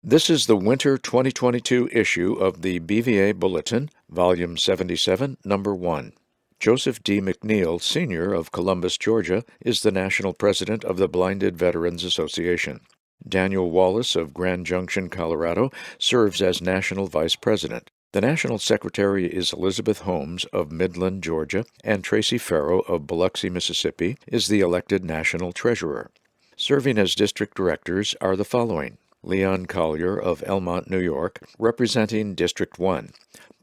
This is the winter 2022 issue of the BVA Bulletin, Volume 77, Number 1. Joseph D. McNeil, Sr. of Columbus, Georgia, is the National President of the Blinded Veterans Association. Daniel Wallace of Grand Junction, Colorado, serves as National Vice President. The National Secretary is Elizabeth Holmes of Midland, Georgia, and Tracy Farrow of Biloxi, Mississippi, is the elected National Treasurer. Serving as District Directors are the following: Leon Collier of Elmont, New York, representing District 1.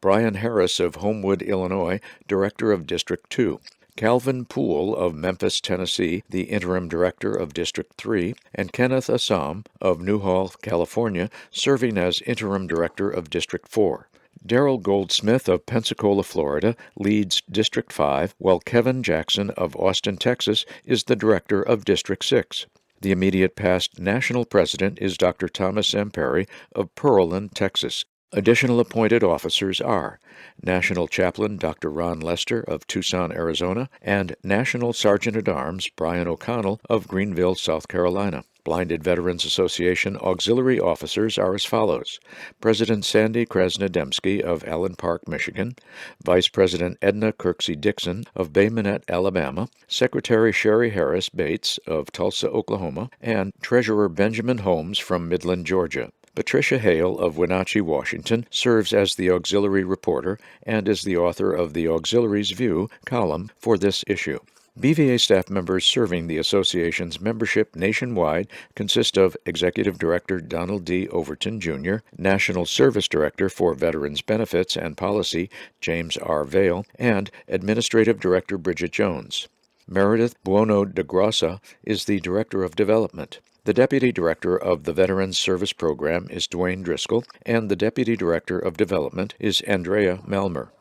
Brian Harris of Homewood, Illinois, Director of District 2. Calvin Poole of Memphis, Tennessee, the Interim Director of District 3, and Kenneth Assam of Newhall, California, serving as Interim Director of District 4. Darrell Goldsmith of Pensacola, Florida, leads District 5, while Kevin Jackson of Austin, Texas, is the Director of District 6. The immediate past National President is Dr. Thomas Amperi of Pearland, Texas. Additional appointed officers are National Chaplain Dr. Ron Lester of Tucson, Arizona, and National Sergeant-at-Arms Brian O'Connell of Greenville, South Carolina. Blinded Veterans Association auxiliary officers are as follows: President Sandy Krasnodemsky of Allen Park, Michigan, Vice President Edna Kirksey Dixon of Bay Minette, Alabama, Secretary Sherry Harris Bates of Tulsa, Oklahoma, and Treasurer Benjamin Holmes from Midland, Georgia. Patricia Hale of Wenatchee, Washington, serves as the auxiliary reporter and is the author of the Auxiliary's View column for this issue. BVA staff members serving the association's membership nationwide consist of Executive Director Donald D. Overton, Jr., National Service Director for Veterans Benefits and Policy James R. Vale, and Administrative Director Bridget Jones. Meredith Buono de Grossa is the Director of Development. The Deputy Director of the Veterans Service Program is Dwayne Driscoll, and the Deputy Director of Development is Andrea Malmer.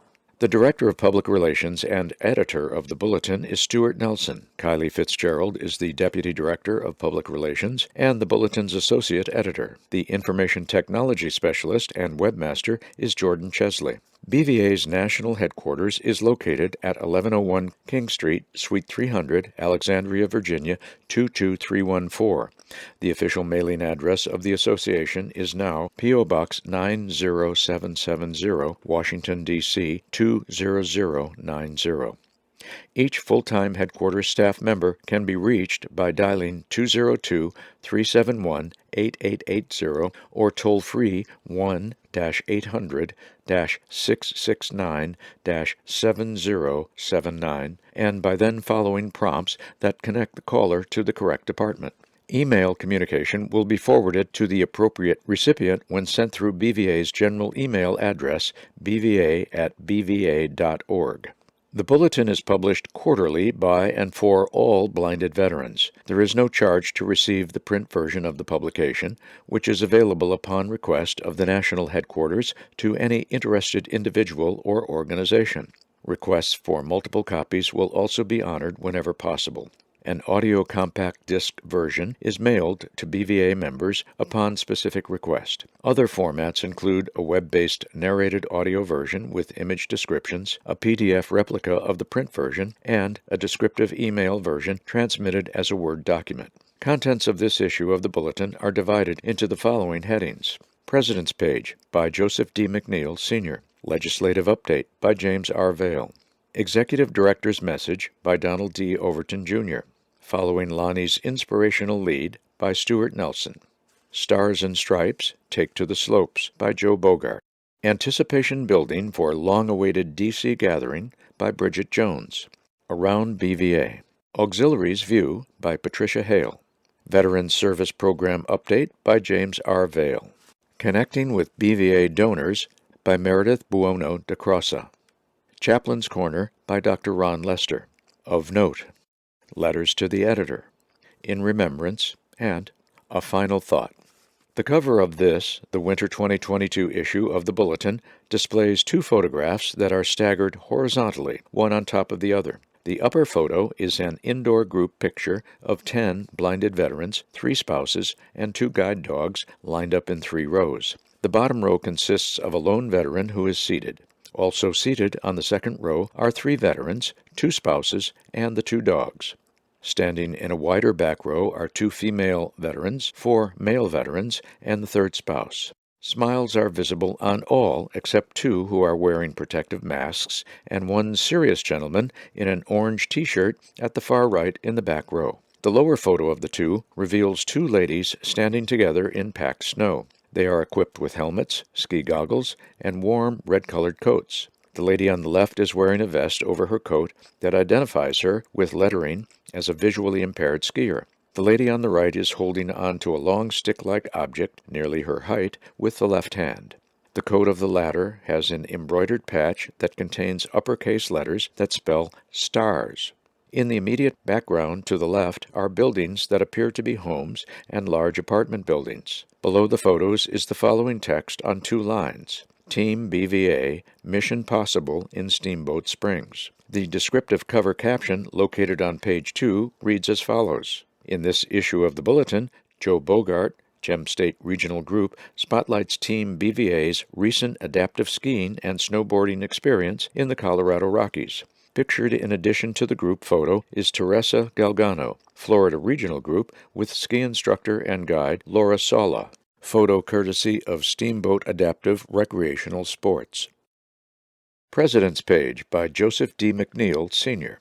The Director of Public Relations and Editor of the Bulletin is Stuart Nelson. Kylie Fitzgerald is the Deputy Director of Public Relations and the Bulletin's Associate Editor. The Information Technology Specialist and Webmaster is Jordan Chesley. BVA's national headquarters is located at 1101 King Street, Suite 300, Alexandria, Virginia, 22314. The official mailing address of the association is now P.O. Box 90770, Washington, D.C. 20090. Each full-time headquarters staff member can be reached by dialing 202-371-8880 or toll-free 1-800-669-7079, and by then following prompts that connect the caller to the correct department. Email communication will be forwarded to the appropriate recipient when sent through BVA's general email address, bva@bva.org. The Bulletin is published quarterly by and for all blinded veterans. There is no charge to receive the print version of the publication, which is available upon request of the national headquarters to any interested individual or organization. Requests for multiple copies will also be honored whenever possible. An audio compact disc version is mailed to BVA members upon specific request. Other formats include a web-based narrated audio version with image descriptions, a PDF replica of the print version, and a descriptive email version transmitted as a Word document. Contents of this issue of the Bulletin are divided into the following headings: President's Page by Joseph D. McNeil, Sr., Legislative Update by James R. Vale, Executive Director's Message by Donald D. Overton, Jr., Following Lonnie's Inspirational Lead by Stuart Nelson, Stars and Stripes, Take to the Slopes by Joe Bogart, Anticipation Building for Long-Awaited D.C. Gathering by Bridget Jones, Around BVA, Auxiliary's View by Patricia Hale, Veterans Service Program Update by James R. Vale, Connecting with BVA Donors by Meredith Buono de Grossa, Chaplain's Corner by Dr. Ron Lester, Of Note, Letters to the Editor, In Remembrance, and A Final Thought. The cover of this, the winter 2022 issue of the Bulletin, displays two photographs that are staggered horizontally, one on top of the other. The upper photo is an indoor group picture of 10 blinded veterans, 3 spouses, and 2 guide dogs lined up in 3 rows. The bottom row consists of a lone veteran who is seated. Also seated on the second row are 3 veterans, 2 spouses, and the 2 dogs. Standing in a wider back row are 2 female veterans, 4 male veterans, and the third spouse. Smiles are visible on all except 2 who are wearing protective masks and 1 serious gentleman in an orange t-shirt at the far right in the back row. The lower photo of the 2 reveals 2 ladies standing together in packed snow. They are equipped with helmets, ski goggles, and warm red-colored coats. The lady on the left is wearing a vest over her coat that identifies her with lettering as a visually impaired skier. The lady on the right is holding onto a long stick-like object, nearly her height, with the left hand. The coat of the latter has an embroidered patch that contains uppercase letters that spell STARS. In the immediate background to the left are buildings that appear to be homes and large apartment buildings. Below the photos is the following text on 2 lines. Team BVA, Mission Possible in Steamboat Springs. The descriptive cover caption located on page 2 reads as follows. In this issue of the Bulletin, Joe Bogart, Gem State Regional Group, spotlights Team BVA's recent adaptive skiing and snowboarding experience in the Colorado Rockies. Pictured in addition to the group photo is Teresa Galgano, Florida Regional Group, with ski instructor and guide Laura Sala. Photo courtesy of Steamboat Adaptive Recreational Sports. President's Page by Joseph D. McNeil, Sr.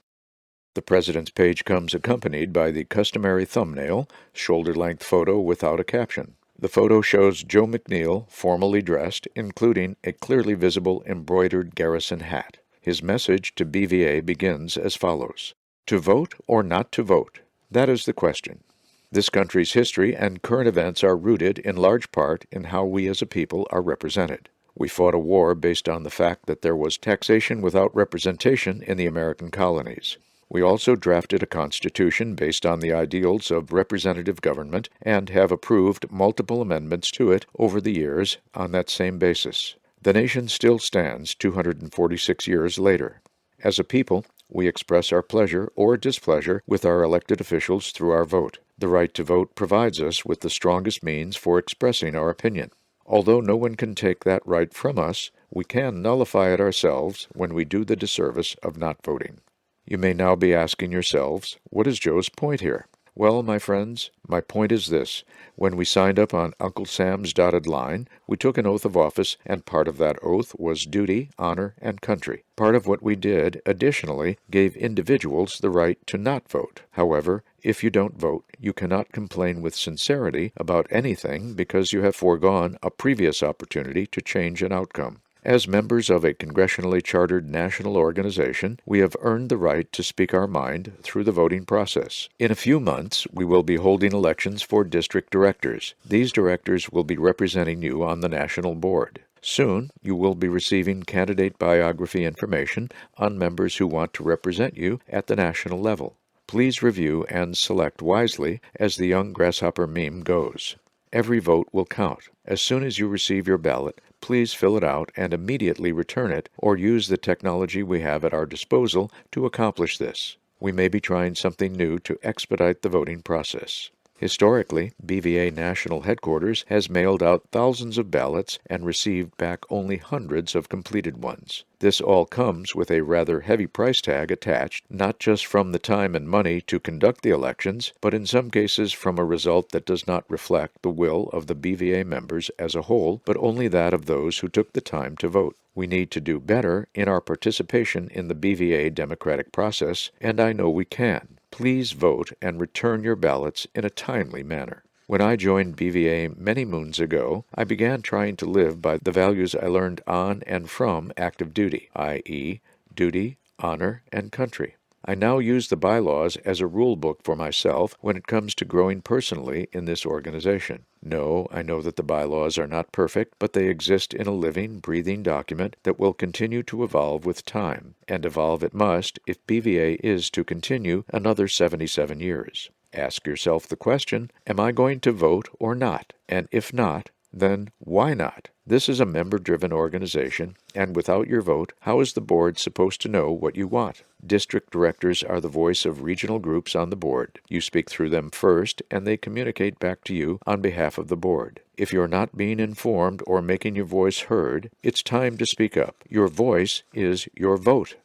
The President's Page comes accompanied by the customary thumbnail, shoulder-length photo without a caption. The photo shows Joe McNeil formally dressed, including a clearly visible embroidered garrison hat. His message to BVA begins as follows. To vote or not to vote? That is the question. This country's history and current events are rooted in large part in how we as a people are represented. We fought a war based on the fact that there was taxation without representation in the American colonies. We also drafted a constitution based on the ideals of representative government and have approved multiple amendments to it over the years on that same basis. The nation still stands 246 years later. As a people, we express our pleasure or displeasure with our elected officials through our vote. The right to vote provides us with the strongest means for expressing our opinion. Although no one can take that right from us, we can nullify it ourselves when we do the disservice of not voting. You may now be asking yourselves, what is Joe's point here? Well, my friends, my point is this. When we signed up on Uncle Sam's dotted line, we took an oath of office, and part of that oath was duty, honor, and country. Part of what we did, additionally, gave individuals the right to not vote. However, if you don't vote, you cannot complain with sincerity about anything because you have foregone a previous opportunity to change an outcome. As members of a congressionally chartered national organization, we have earned the right to speak our mind through the voting process. In a few months, we will be holding elections for district directors. These directors will be representing you on the national board. Soon, you will be receiving candidate biography information on members who want to represent you at the national level. Please review and select wisely, as the young grasshopper meme goes. Every vote will count. As soon as you receive your ballot, please fill it out and immediately return it, or use the technology we have at our disposal to accomplish this. We may be trying something new to expedite the voting process. Historically, BVA National Headquarters has mailed out thousands of ballots and received back only hundreds of completed ones. This all comes with a rather heavy price tag attached, not just from the time and money to conduct the elections, but in some cases from a result that does not reflect the will of the BVA members as a whole, but only that of those who took the time to vote. We need to do better in our participation in the BVA democratic process, and I know we can. Please vote and return your ballots in a timely manner. When I joined BVA many moons ago, I began trying to live by the values I learned on and from active duty, i.e., duty, honor, and country. I now use the bylaws as a rule book for myself when it comes to growing personally in this organization. No, I know that the bylaws are not perfect, but they exist in a living, breathing document that will continue to evolve with time, and evolve it must if BVA is to continue another 77 years. Ask yourself the question, am I going to vote or not? And if not, then why not? This is a member-driven organization, and without your vote, how is the board supposed to know what you want? District directors are the voice of regional groups on the board. You speak through them first, and they communicate back to you on behalf of the board. If you're not being informed or making your voice heard, it's time to speak up. Your voice is your vote.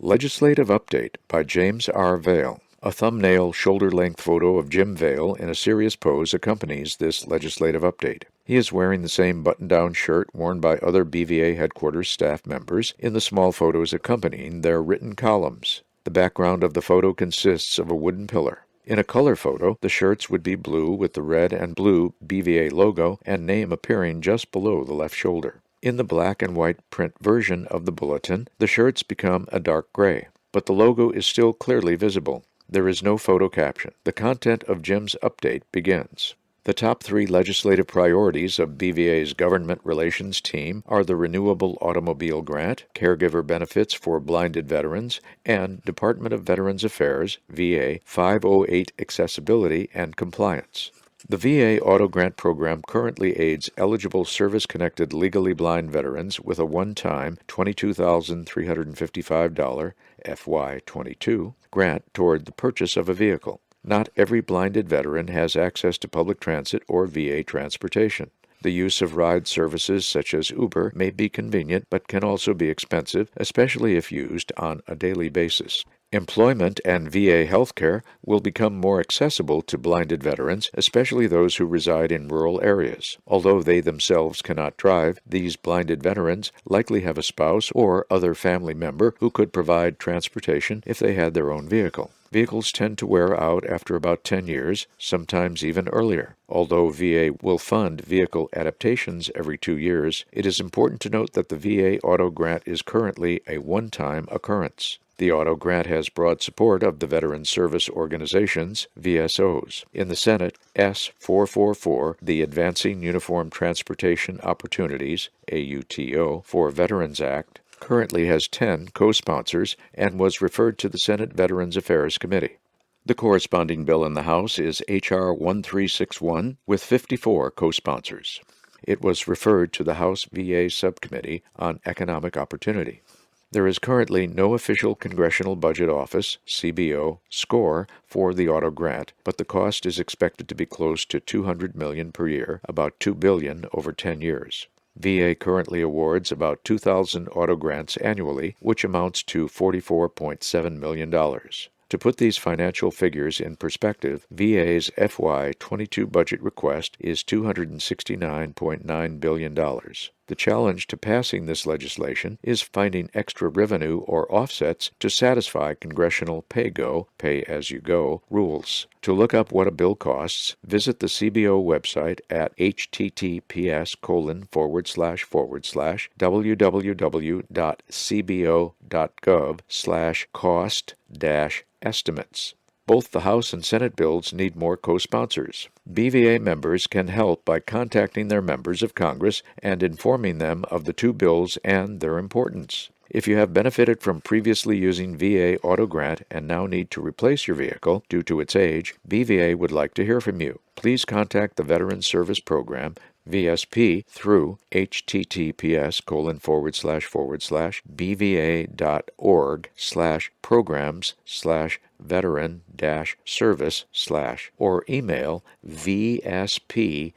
Legislative Update by James R. Vale. A thumbnail shoulder-length photo of Jim Vale in a serious pose accompanies this legislative update. He is wearing the same button-down shirt worn by other BVA headquarters staff members in the small photos accompanying their written columns. The background of the photo consists of a wooden pillar. In a color photo, the shirts would be blue with the red and blue BVA logo and name appearing just below the left shoulder. In the black and white print version of the bulletin, the shirts become a dark gray, but the logo is still clearly visible. There is no photo caption. The content of Jim's update begins. The top 3 legislative priorities of BVA's government relations team are the Renewable Automobile Grant, caregiver benefits for blinded veterans, and Department of Veterans Affairs, VA, 508 accessibility and compliance. The VA Auto Grant Program currently aids eligible service-connected legally blind veterans with a one-time $22,355 FY22 grant toward the purchase of a vehicle. Not every blinded veteran has access to public transit or VA transportation. The use of ride services such as Uber may be convenient but can also be expensive, especially if used on a daily basis. Employment and VA healthcare will become more accessible to blinded veterans, especially those who reside in rural areas. Although they themselves cannot drive, these blinded veterans likely have a spouse or other family member who could provide transportation if they had their own vehicle. Vehicles tend to wear out after about 10 years, sometimes even earlier. Although VA will fund vehicle adaptations every 2 years, it is important to note that the VA Auto Grant is currently a one-time occurrence. The Auto Grant has broad support of the Veteran Service Organizations, VSOs. In the Senate, S-444, the Advancing Uniform Transportation Opportunities, AUTO, for Veterans Act, currently has 10 co-sponsors and was referred to the Senate Veterans Affairs Committee. The corresponding bill in the House is H.R. 1361 with 54 co-sponsors. It was referred to the House VA Subcommittee on Economic Opportunity. There is currently no official Congressional Budget Office, CBO, score for the auto grant, but the cost is expected to be close to $200 million per year, about $2 billion over 10 years. VA currently awards about 2,000 auto grants annually, which amounts to $44.7 million. To put these financial figures in perspective, VA's FY22 budget request is $269.9 billion. The challenge to passing this legislation is finding extra revenue or offsets to satisfy congressional pay-as-you-go rules. To look up what a bill costs, visit the CBO website at https://www.cbo.gov/cost-estimates. Both the House and Senate bills need more co-sponsors. BVA members can help by contacting their members of Congress and informing them of the 2 bills and their importance. If you have benefited from previously using VA Auto Grant and now need to replace your vehicle due to its age, BVA would like to hear from you. Please contact the Veterans Service Program, VSP, through https://bva.org/programs/veteran-service/ or email vsp@bva.org.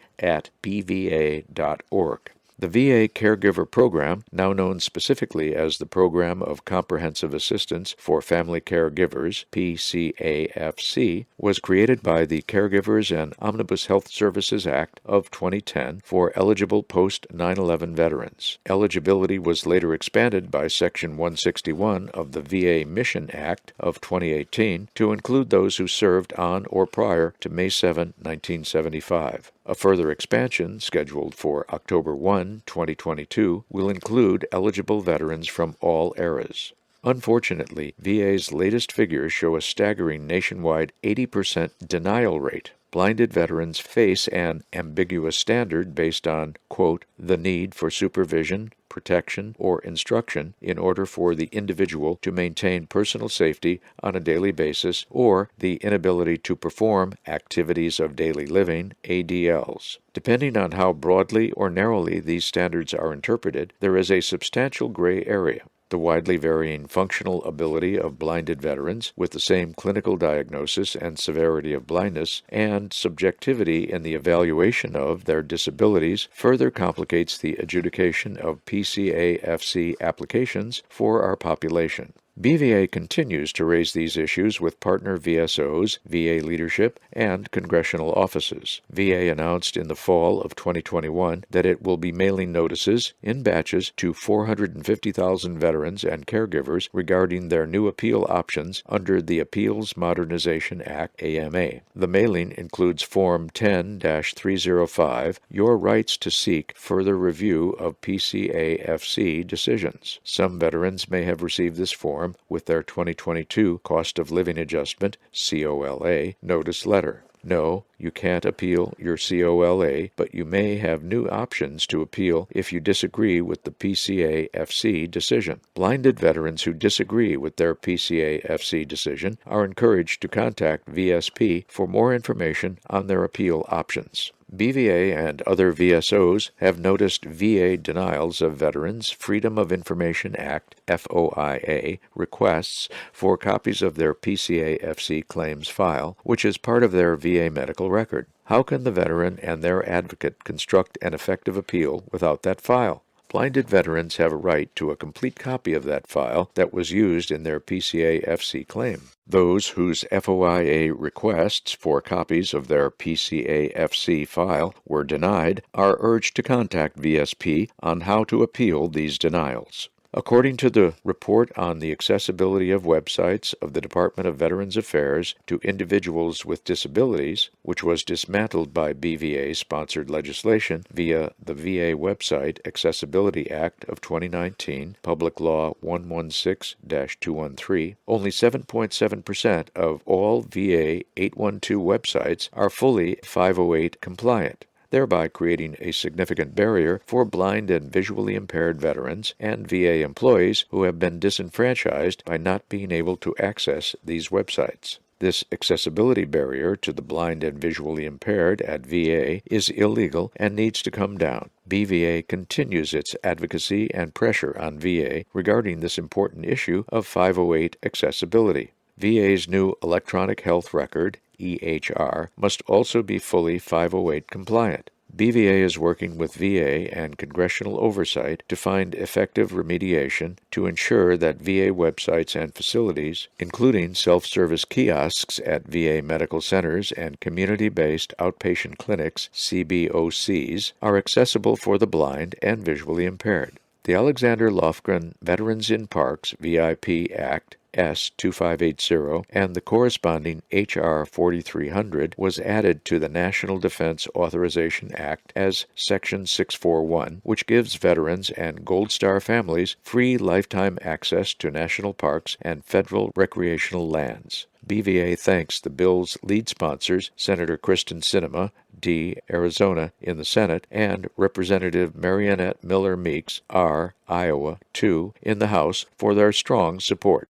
The VA Caregiver Program, now known specifically as the Program of Comprehensive Assistance for Family Caregivers, PCAFC, was created by the Caregivers and Omnibus Health Services Act of 2010 for eligible post-9/11 veterans. Eligibility was later expanded by Section 161 of the VA Mission Act of 2018 to include those who served on or prior to May 7, 1975. A further expansion, scheduled for October 1, 2022, will include eligible veterans from all eras. Unfortunately, VA's latest figures show a staggering nationwide 80% denial rate. Blinded veterans face an ambiguous standard based on, quote, the need for supervision, protection, or instruction in order for the individual to maintain personal safety on a daily basis, or the inability to perform activities of daily living, ADLs. Depending on how broadly or narrowly these standards are interpreted, there is a substantial gray area. The widely varying functional ability of blinded veterans with the same clinical diagnosis and severity of blindness and subjectivity in the evaluation of their disabilities further complicates the adjudication of PCAFC applications for our population. BVA continues to raise these issues with partner VSOs, VA leadership, and congressional offices. VA announced in the fall of 2021 that it will be mailing notices in batches to 450,000 veterans and caregivers regarding their new appeal options under the Appeals Modernization Act, AMA. The mailing includes Form 10-305, Your Rights to Seek Further Review of PCA-FC Decisions. Some veterans may have received this form with their 2022 Cost of Living Adjustment, COLA, notice letter. No, you can't appeal your COLA, but you may have new options to appeal if you disagree with the PCA-FC decision. Blinded veterans who disagree with their PCA-FC decision are encouraged to contact VSP for more information on their appeal options. BVA and other VSOs have noticed VA denials of Veterans Freedom of Information Act (FOIA) requests for copies of their PCA-FC claims file, which is part of their VA medical record. How can the veteran and their advocate construct an effective appeal without that file? Blinded veterans have a right to a complete copy of that file that was used in their PCA-FC claim. Those whose FOIA requests for copies of their PCA-FC file were denied are urged to contact VSP on how to appeal these denials. According to the Report on the Accessibility of Websites of the Department of Veterans Affairs to Individuals with Disabilities, which was dismantled by BVA-sponsored legislation via the VA Website Accessibility Act of 2019, Public Law 116-213, only 7.7% of all VA 812 websites are fully 508 compliant, thereby creating a significant barrier for blind and visually impaired veterans and VA employees who have been disenfranchised by not being able to access these websites. This accessibility barrier to the blind and visually impaired at VA is illegal and needs to come down. BVA continues its advocacy and pressure on VA regarding this important issue of 508 accessibility. VA's new electronic health record, EHR, must also be fully 508 compliant. BVA is working with VA and congressional oversight to find effective remediation to ensure that VA websites and facilities, including self-service kiosks at VA medical centers and community-based outpatient clinics, CBOCs, are accessible for the blind and visually impaired. The Alexander Lofgren Veterans in Parks VIP Act S2580 and the corresponding H.R. 4300 was added to the National Defense Authorization Act as Section 641, which gives veterans and Gold Star families free lifetime access to national parks and federal recreational lands. BVA thanks the bill's lead sponsors, Senator Kristen Sinema, D., Arizona, in the Senate, and Representative Marionette Miller Meeks, R., Iowa, 2, in the House, for their strong support.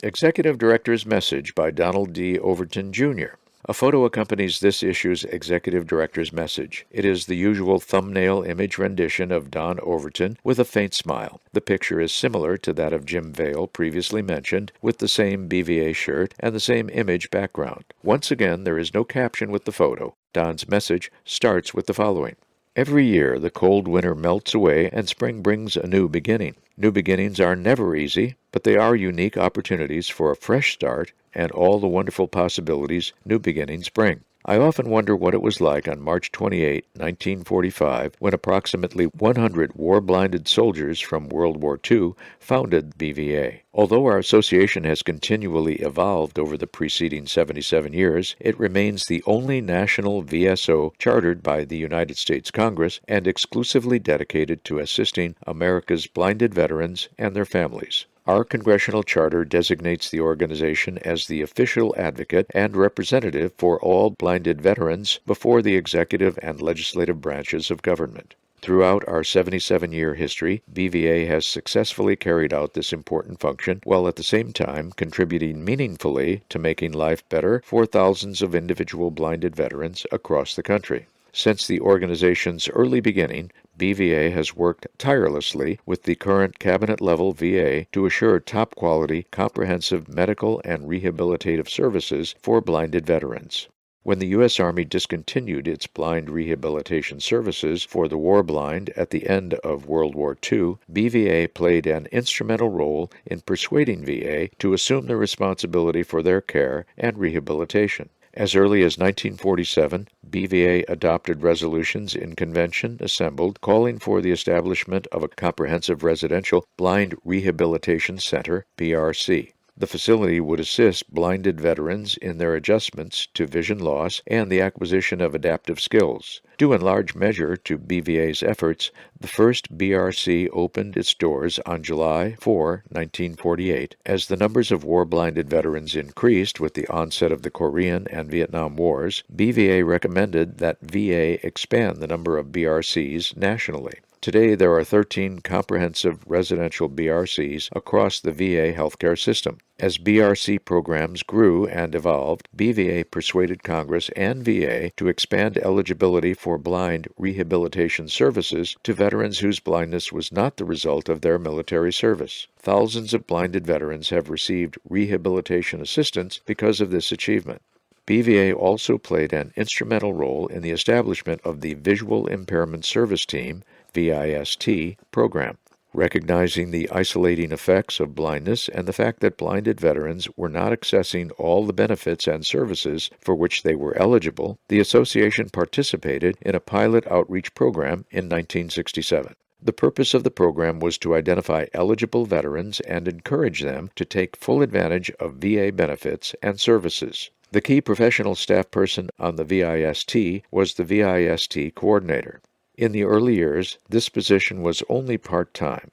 Executive Director's Message by Donald D. Overton, Jr. A photo accompanies this issue's Executive Director's Message. It is the usual thumbnail image rendition of Don Overton with a faint smile. The picture is similar to that of Jim Vale, previously mentioned, with the same BVA shirt and the same image background. Once again, there is no caption with the photo. Don's message starts with the following. Every year, the cold winter melts away and spring brings a new beginning. New beginnings are never easy, but they are unique opportunities for a fresh start and all the wonderful possibilities new beginnings bring. I often wonder what it was like on March 28, 1945, when approximately 100 war-blinded soldiers from World War II founded BVA. Although our association has continually evolved over the preceding 77 years, it remains the only national VSO chartered by the United States Congress and exclusively dedicated to assisting America's blinded veterans and their families. Our congressional charter designates the organization as the official advocate and representative for all blinded veterans before the executive and legislative branches of government. Throughout our 77-year history, BVA has successfully carried out this important function while at the same time contributing meaningfully to making life better for thousands of individual blinded veterans across the country. Since the organization's early beginning, BVA has worked tirelessly with the current cabinet-level VA to assure top-quality, comprehensive medical and rehabilitative services for blinded veterans. When the U.S. Army discontinued its blind rehabilitation services for the war blind at the end of World War II, BVA played an instrumental role in persuading VA to assume the responsibility for their care and rehabilitation. As early as 1947, BVA adopted resolutions in convention assembled calling for the establishment of a comprehensive residential blind rehabilitation center, BRC. The facility would assist blinded veterans in their adjustments to vision loss and the acquisition of adaptive skills. Due in large measure to BVA's efforts, the first BRC opened its doors on July 4, 1948. As the numbers of war-blinded veterans increased with the onset of the Korean and Vietnam Wars, BVA recommended that VA expand the number of BRCs nationally. Today, there are 13 comprehensive residential BRCs across the VA healthcare system. As BRC programs grew and evolved, BVA persuaded Congress and VA to expand eligibility for blind rehabilitation services to veterans whose blindness was not the result of their military service. Thousands of blinded veterans have received rehabilitation assistance because of this achievement. BVA also played an instrumental role in the establishment of the Visual Impairment Service Team, VIST, program. Recognizing the isolating effects of blindness and the fact that blinded veterans were not accessing all the benefits and services for which they were eligible, the association participated in a pilot outreach program in 1967. The purpose of the program was to identify eligible veterans and encourage them to take full advantage of VA benefits and services. The key professional staff person on the VIST was the VIST coordinator. In the early years, this position was only part-time.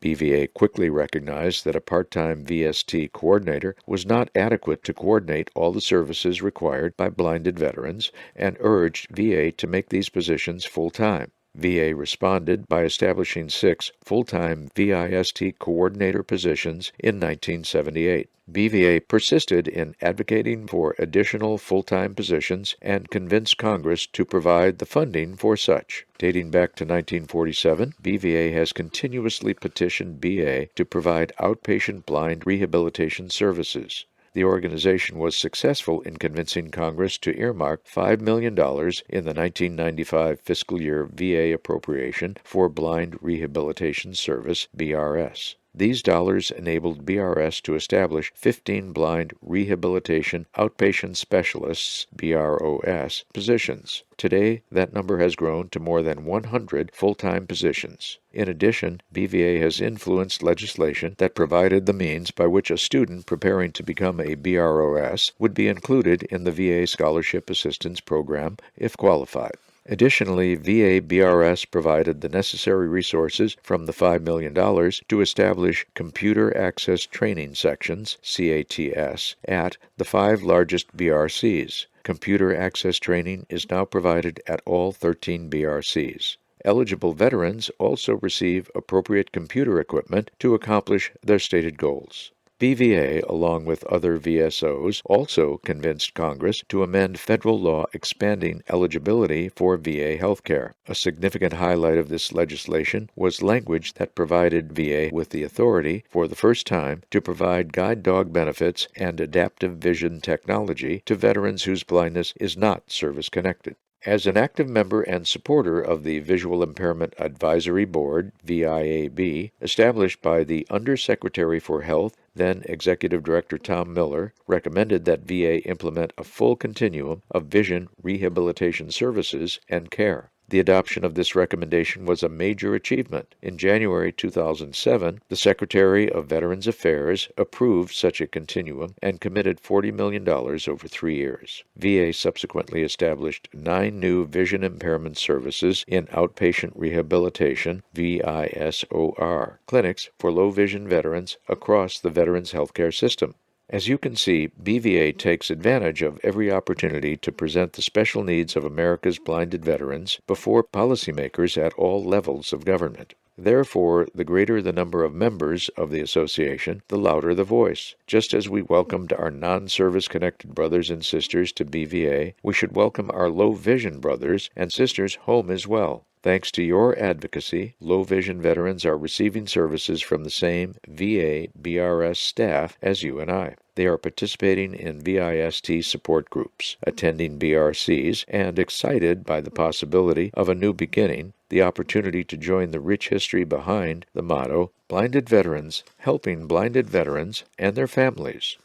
BVA quickly recognized that a part-time VST coordinator was not adequate to coordinate all the services required by blinded veterans and urged VA to make these positions full-time. VA responded by establishing 6 full-time VIST coordinator positions in 1978. BVA persisted in advocating for additional full-time positions and convinced Congress to provide the funding for such. Dating back to 1947, BVA has continuously petitioned BA to provide outpatient blind rehabilitation services. The organization was successful in convincing Congress to earmark $5 million in the 1995 fiscal year VA appropriation for Blind Rehabilitation Service, BRS. These dollars enabled BRS to establish 15 blind rehabilitation outpatient specialists, BROS, positions. Today, that number has grown to more than 100 full-time positions. In addition, BVA has influenced legislation that provided the means by which a student preparing to become a BROS would be included in the VA Scholarship Assistance Program if qualified. Additionally, VA BRS provided the necessary resources from the $5 million to establish Computer Access Training Sections, CATS, at the 5 largest BRCs. Computer access training is now provided at all 13 BRCs. Eligible veterans also receive appropriate computer equipment to accomplish their stated goals. BVA, along with other VSOs, also convinced Congress to amend federal law expanding eligibility for VA health care. A significant highlight of this legislation was language that provided VA with the authority, for the first time, to provide guide dog benefits and adaptive vision technology to veterans whose blindness is not service-connected. As an active member and supporter of the Visual Impairment Advisory Board, VIAB, established by the Undersecretary for Health, then Executive Director Tom Miller, recommended that VA implement a full continuum of vision rehabilitation services and care. The adoption of this recommendation was a major achievement. In January 2007, the Secretary of Veterans Affairs approved such a continuum and committed $40 million over 3 years. VA subsequently established 9 new vision impairment services in outpatient rehabilitation, VISOR, clinics for low vision veterans across the veterans healthcare system. As you can see, BVA takes advantage of every opportunity to present the special needs of America's blinded veterans before policymakers at all levels of government. Therefore, the greater the number of members of the association, the louder the voice. Just as we welcomed our non-service-connected brothers and sisters to BVA, we should welcome our low-vision brothers and sisters home as well. Thanks to your advocacy, low vision veterans are receiving services from the same VA BRS staff as you and I. They are participating in VIST support groups, attending BRCs, and excited by the possibility of a new beginning, the opportunity to join the rich history behind the motto, Blinded Veterans, helping blinded veterans and their families.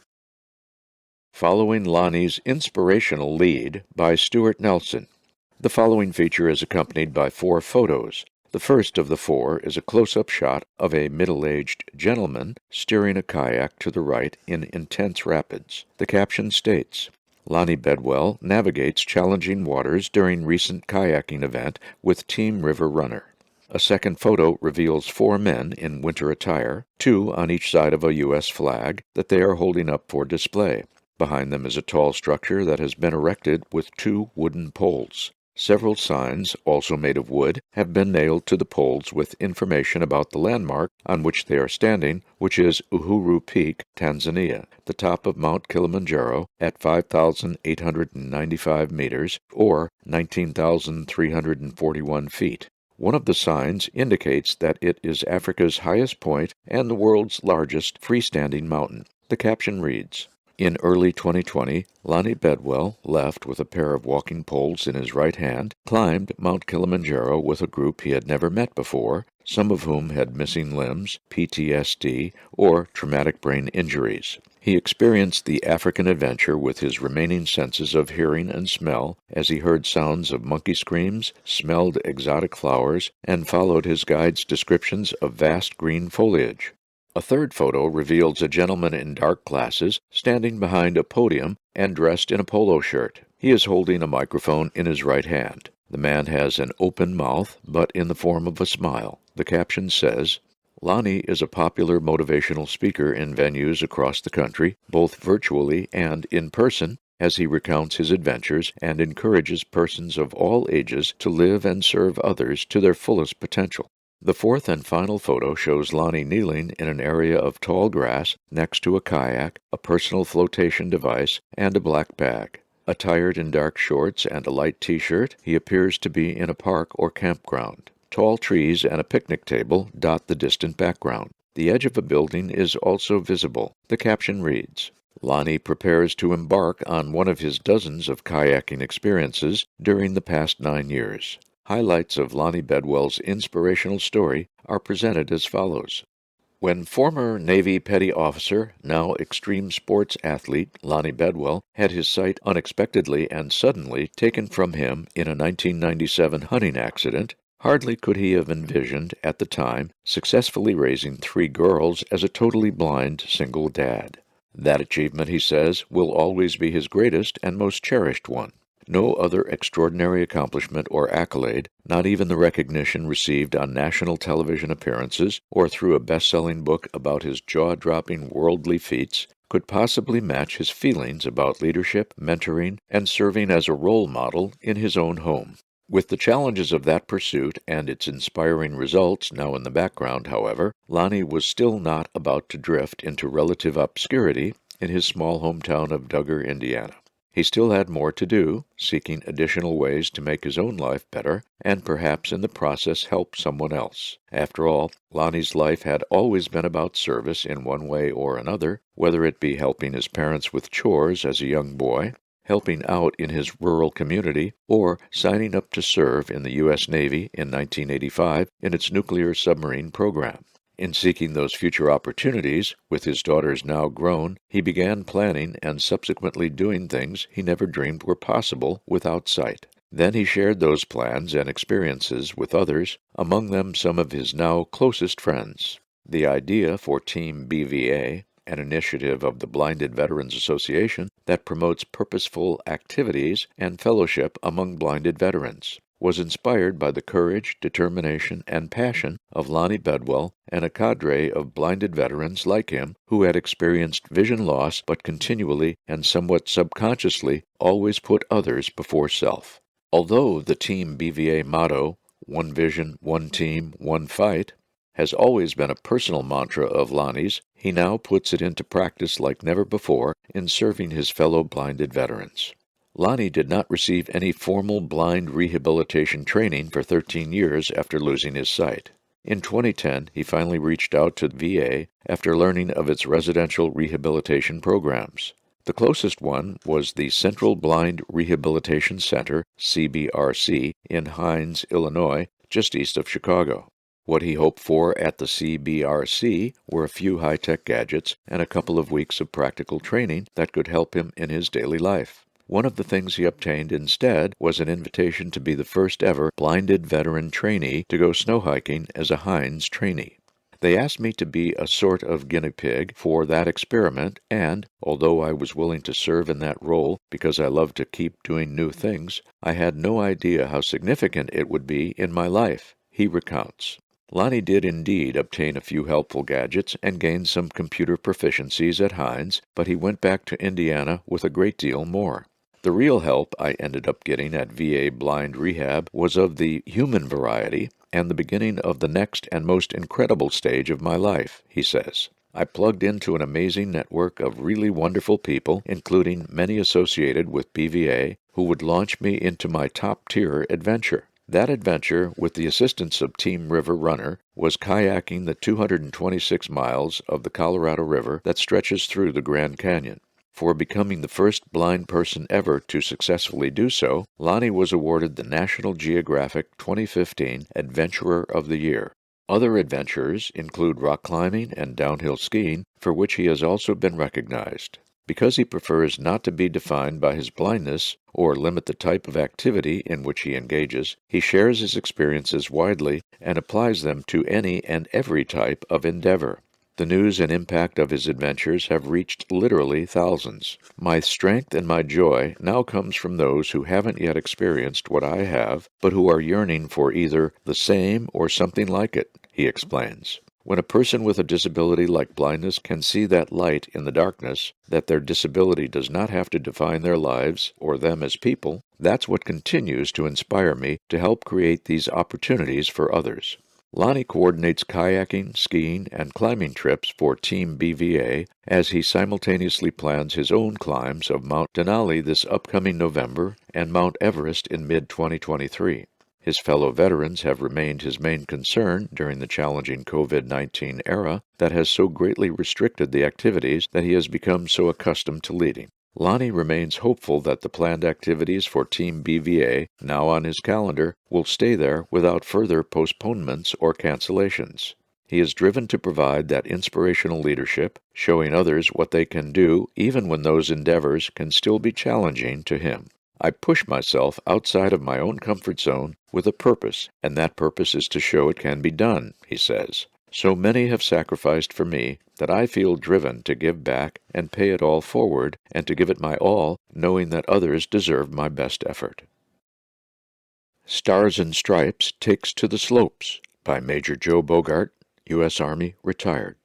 Following Lonnie's Inspirational Lead by Stuart Nelson. The following feature is accompanied by 4 photos. The first of the 4 is a close-up shot of a middle-aged gentleman steering a kayak to the right in intense rapids. The caption states, Lonnie Bedwell navigates challenging waters during recent kayaking event with Team River Runner. A second photo reveals 4 men in winter attire, 2 on each side of a U.S. flag that they are holding up for display. Behind them is a tall structure that has been erected with 2 wooden poles. Several signs, also made of wood, have been nailed to the poles with information about the landmark on which they are standing, which is Uhuru Peak, Tanzania, the top of Mount Kilimanjaro at 5,895 meters, or 19,341 feet. One of the signs indicates that it is Africa's highest point and the world's largest freestanding mountain. The caption reads, in early 2020, Lonnie Bedwell left with a pair of walking poles in his right hand, climbed Mount Kilimanjaro with a group he had never met before, some of whom had missing limbs, PTSD, or traumatic brain injuries. He experienced the African adventure with his remaining senses of hearing and smell as he heard sounds of monkey screams, smelled exotic flowers, and followed his guide's descriptions of vast green foliage. A third photo reveals a gentleman in dark glasses standing behind a podium and dressed in a polo shirt. He is holding a microphone in his right hand. The man has an open mouth, but in the form of a smile. The caption says, Lonnie is a popular motivational speaker in venues across the country, both virtually and in person, as he recounts his adventures and encourages persons of all ages to live and serve others to their fullest potential. The fourth and final photo shows Lonnie kneeling in an area of tall grass next to a kayak, a personal flotation device, and a black bag. Attired in dark shorts and a light t-shirt, he appears to be in a park or campground. Tall trees and a picnic table dot the distant background. The edge of a building is also visible. The caption reads, Lonnie prepares to embark on one of his dozens of kayaking experiences during the past 9 years. Highlights of Lonnie Bedwell's inspirational story are presented as follows. When former Navy petty officer, now extreme sports athlete Lonnie Bedwell had his sight unexpectedly and suddenly taken from him in a 1997 hunting accident, hardly could he have envisioned, at the time, successfully raising 3 girls as a totally blind single dad. That achievement, he says, will always be his greatest and most cherished one. No other extraordinary accomplishment or accolade, not even the recognition received on national television appearances or through a best-selling book about his jaw-dropping worldly feats, could possibly match his feelings about leadership, mentoring, and serving as a role model in his own home. With the challenges of that pursuit and its inspiring results now in the background, however, Lonnie was still not about to drift into relative obscurity in his small hometown of Duggar, Indiana. He still had more to do, seeking additional ways to make his own life better, and perhaps in the process help someone else. After all, Lonnie's life had always been about service in one way or another, whether it be helping his parents with chores as a young boy, helping out in his rural community, or signing up to serve in the U.S. Navy in 1985 in its nuclear submarine program. In seeking those future opportunities, with his daughters now grown, he began planning and subsequently doing things he never dreamed were possible without sight. Then he shared those plans and experiences with others, among them some of his now closest friends. The idea for Team BVA, an initiative of the Blinded Veterans Association that promotes purposeful activities and fellowship among blinded veterans, was inspired by the courage, determination, and passion of Lonnie Bedwell and a cadre of blinded veterans like him who had experienced vision loss but continually and somewhat subconsciously always put others before self. Although the Team BVA motto, one vision, one team, one fight, has always been a personal mantra of Lonnie's, he now puts it into practice like never before in serving his fellow blinded veterans. Lonnie did not receive any formal blind rehabilitation training for 13 years after losing his sight. In 2010, he finally reached out to the VA after learning of its residential rehabilitation programs. The closest one was the Central Blind Rehabilitation Center, CBRC, in Hines, Illinois, just east of Chicago. What he hoped for at the CBRC were a few high-tech gadgets and a couple of weeks of practical training that could help him in his daily life. One of the things he obtained instead was an invitation to be the first ever blinded veteran trainee to go snow hiking as a Hines trainee. They asked me to be a sort of guinea pig for that experiment, and, although I was willing to serve in that role because I love to keep doing new things, I had no idea how significant it would be in my life, he recounts. Lonnie did indeed obtain a few helpful gadgets and gain some computer proficiencies at Hines, but he went back to Indiana with a great deal more. The real help I ended up getting at VA Blind Rehab was of the human variety and the beginning of the next and most incredible stage of my life, he says. I plugged into an amazing network of really wonderful people, including many associated with BVA, who would launch me into my top-tier adventure. That adventure, with the assistance of Team River Runner, was kayaking the 226 miles of the Colorado River that stretches through the Grand Canyon. For becoming the first blind person ever to successfully do so, Lonnie was awarded the National Geographic 2015 Adventurer of the Year. Other adventures include rock climbing and downhill skiing, for which he has also been recognized. Because he prefers not to be defined by his blindness or limit the type of activity in which he engages, he shares his experiences widely and applies them to any and every type of endeavor. The news and impact of his adventures have reached literally thousands. My strength and my joy now comes from those who haven't yet experienced what I have, but who are yearning for either the same or something like it, he explains. When a person with a disability like blindness can see that light in the darkness, that their disability does not have to define their lives or them as people, that's what continues to inspire me to help create these opportunities for others. Lonnie coordinates kayaking, skiing, and climbing trips for Team BVA as he simultaneously plans his own climbs of Mount Denali this upcoming November and Mount Everest in mid-2023. His fellow veterans have remained his main concern during the challenging COVID-19 era that has so greatly restricted the activities that he has become so accustomed to leading. Lonnie remains hopeful that the planned activities for Team BVA, now on his calendar, will stay there without further postponements or cancellations. He is driven to provide that inspirational leadership, showing others what they can do even when those endeavors can still be challenging to him. I push myself outside of my own comfort zone with a purpose, and that purpose is to show it can be done, he says. So many have sacrificed for me that I feel driven to give back and pay it all forward and to give it my all, knowing that others deserve my best effort. Stars and Stripes Takes to the Slopes by Major Joe Bogart, U.S. Army, retired.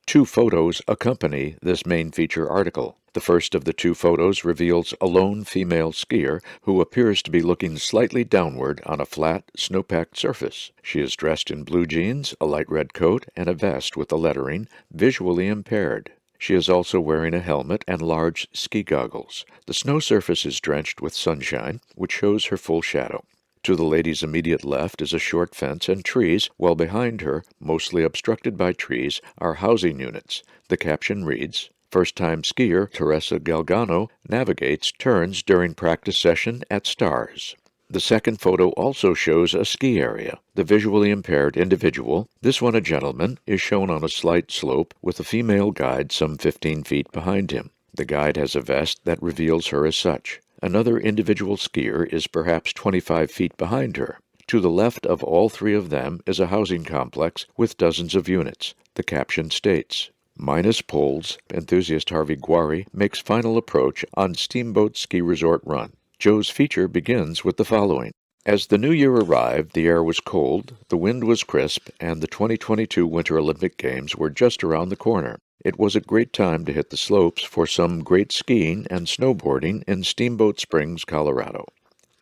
2 photos accompany this main feature article. The first of the 2 photos reveals a lone female skier who appears to be looking slightly downward on a flat, snow-packed surface. She is dressed in blue jeans, a light red coat, and a vest with the lettering, visually impaired. She is also wearing a helmet and large ski goggles. The snow surface is drenched with sunshine, which shows her full shadow. To the lady's immediate left is a short fence and trees, while behind her, mostly obstructed by trees, are housing units. The caption reads, "First-time skier Teresa Galgano navigates turns during practice session at Stars." The second photo also shows a ski area. The visually impaired individual, this one a gentleman, is shown on a slight slope with a female guide some 15 feet behind him. The guide has a vest that reveals her as such. Another individual skier is perhaps 25 feet behind her. To the left of all 3 of them is a housing complex with dozens of units. The caption states, "Minus poles, enthusiast Harvey Guari makes final approach on Steamboat Ski Resort Run." Joe's feature begins with the following. As the new year arrived, the air was cold, the wind was crisp, and the 2022 Winter Olympic Games were just around the corner. It was a great time to hit the slopes for some great skiing and snowboarding in Steamboat Springs, Colorado.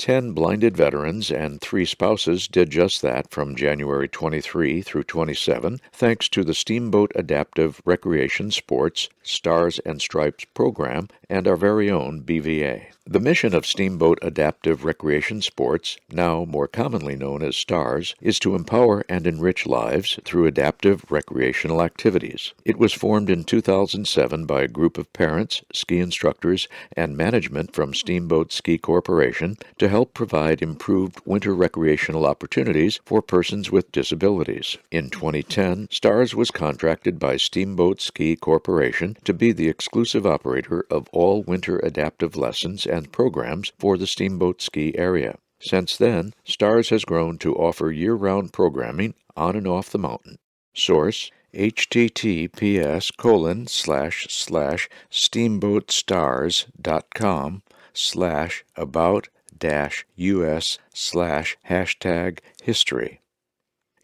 10 blinded veterans and 3 spouses did just that from January 23 through 27, thanks to the Steamboat Adaptive Recreation Sports Stars and Stripes program and our very own BVA. The mission of Steamboat Adaptive Recreation Sports, now more commonly known as STARS, is to empower and enrich lives through adaptive recreational activities. It was formed in 2007 by a group of parents, ski instructors, and management from Steamboat Ski Corporation to help provide improved winter recreational opportunities for persons with disabilities. In 2010, STARS was contracted by Steamboat Ski Corporation to be the exclusive operator of all winter adaptive lessons and programs for the Steamboat Ski area. Since then, STARS has grown to offer year-round programming on and off the mountain. Source: https://steamboatstars.com/about-us/#history.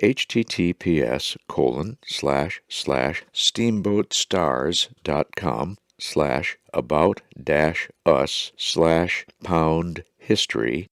https://steamboatstars.com/about-us/#history.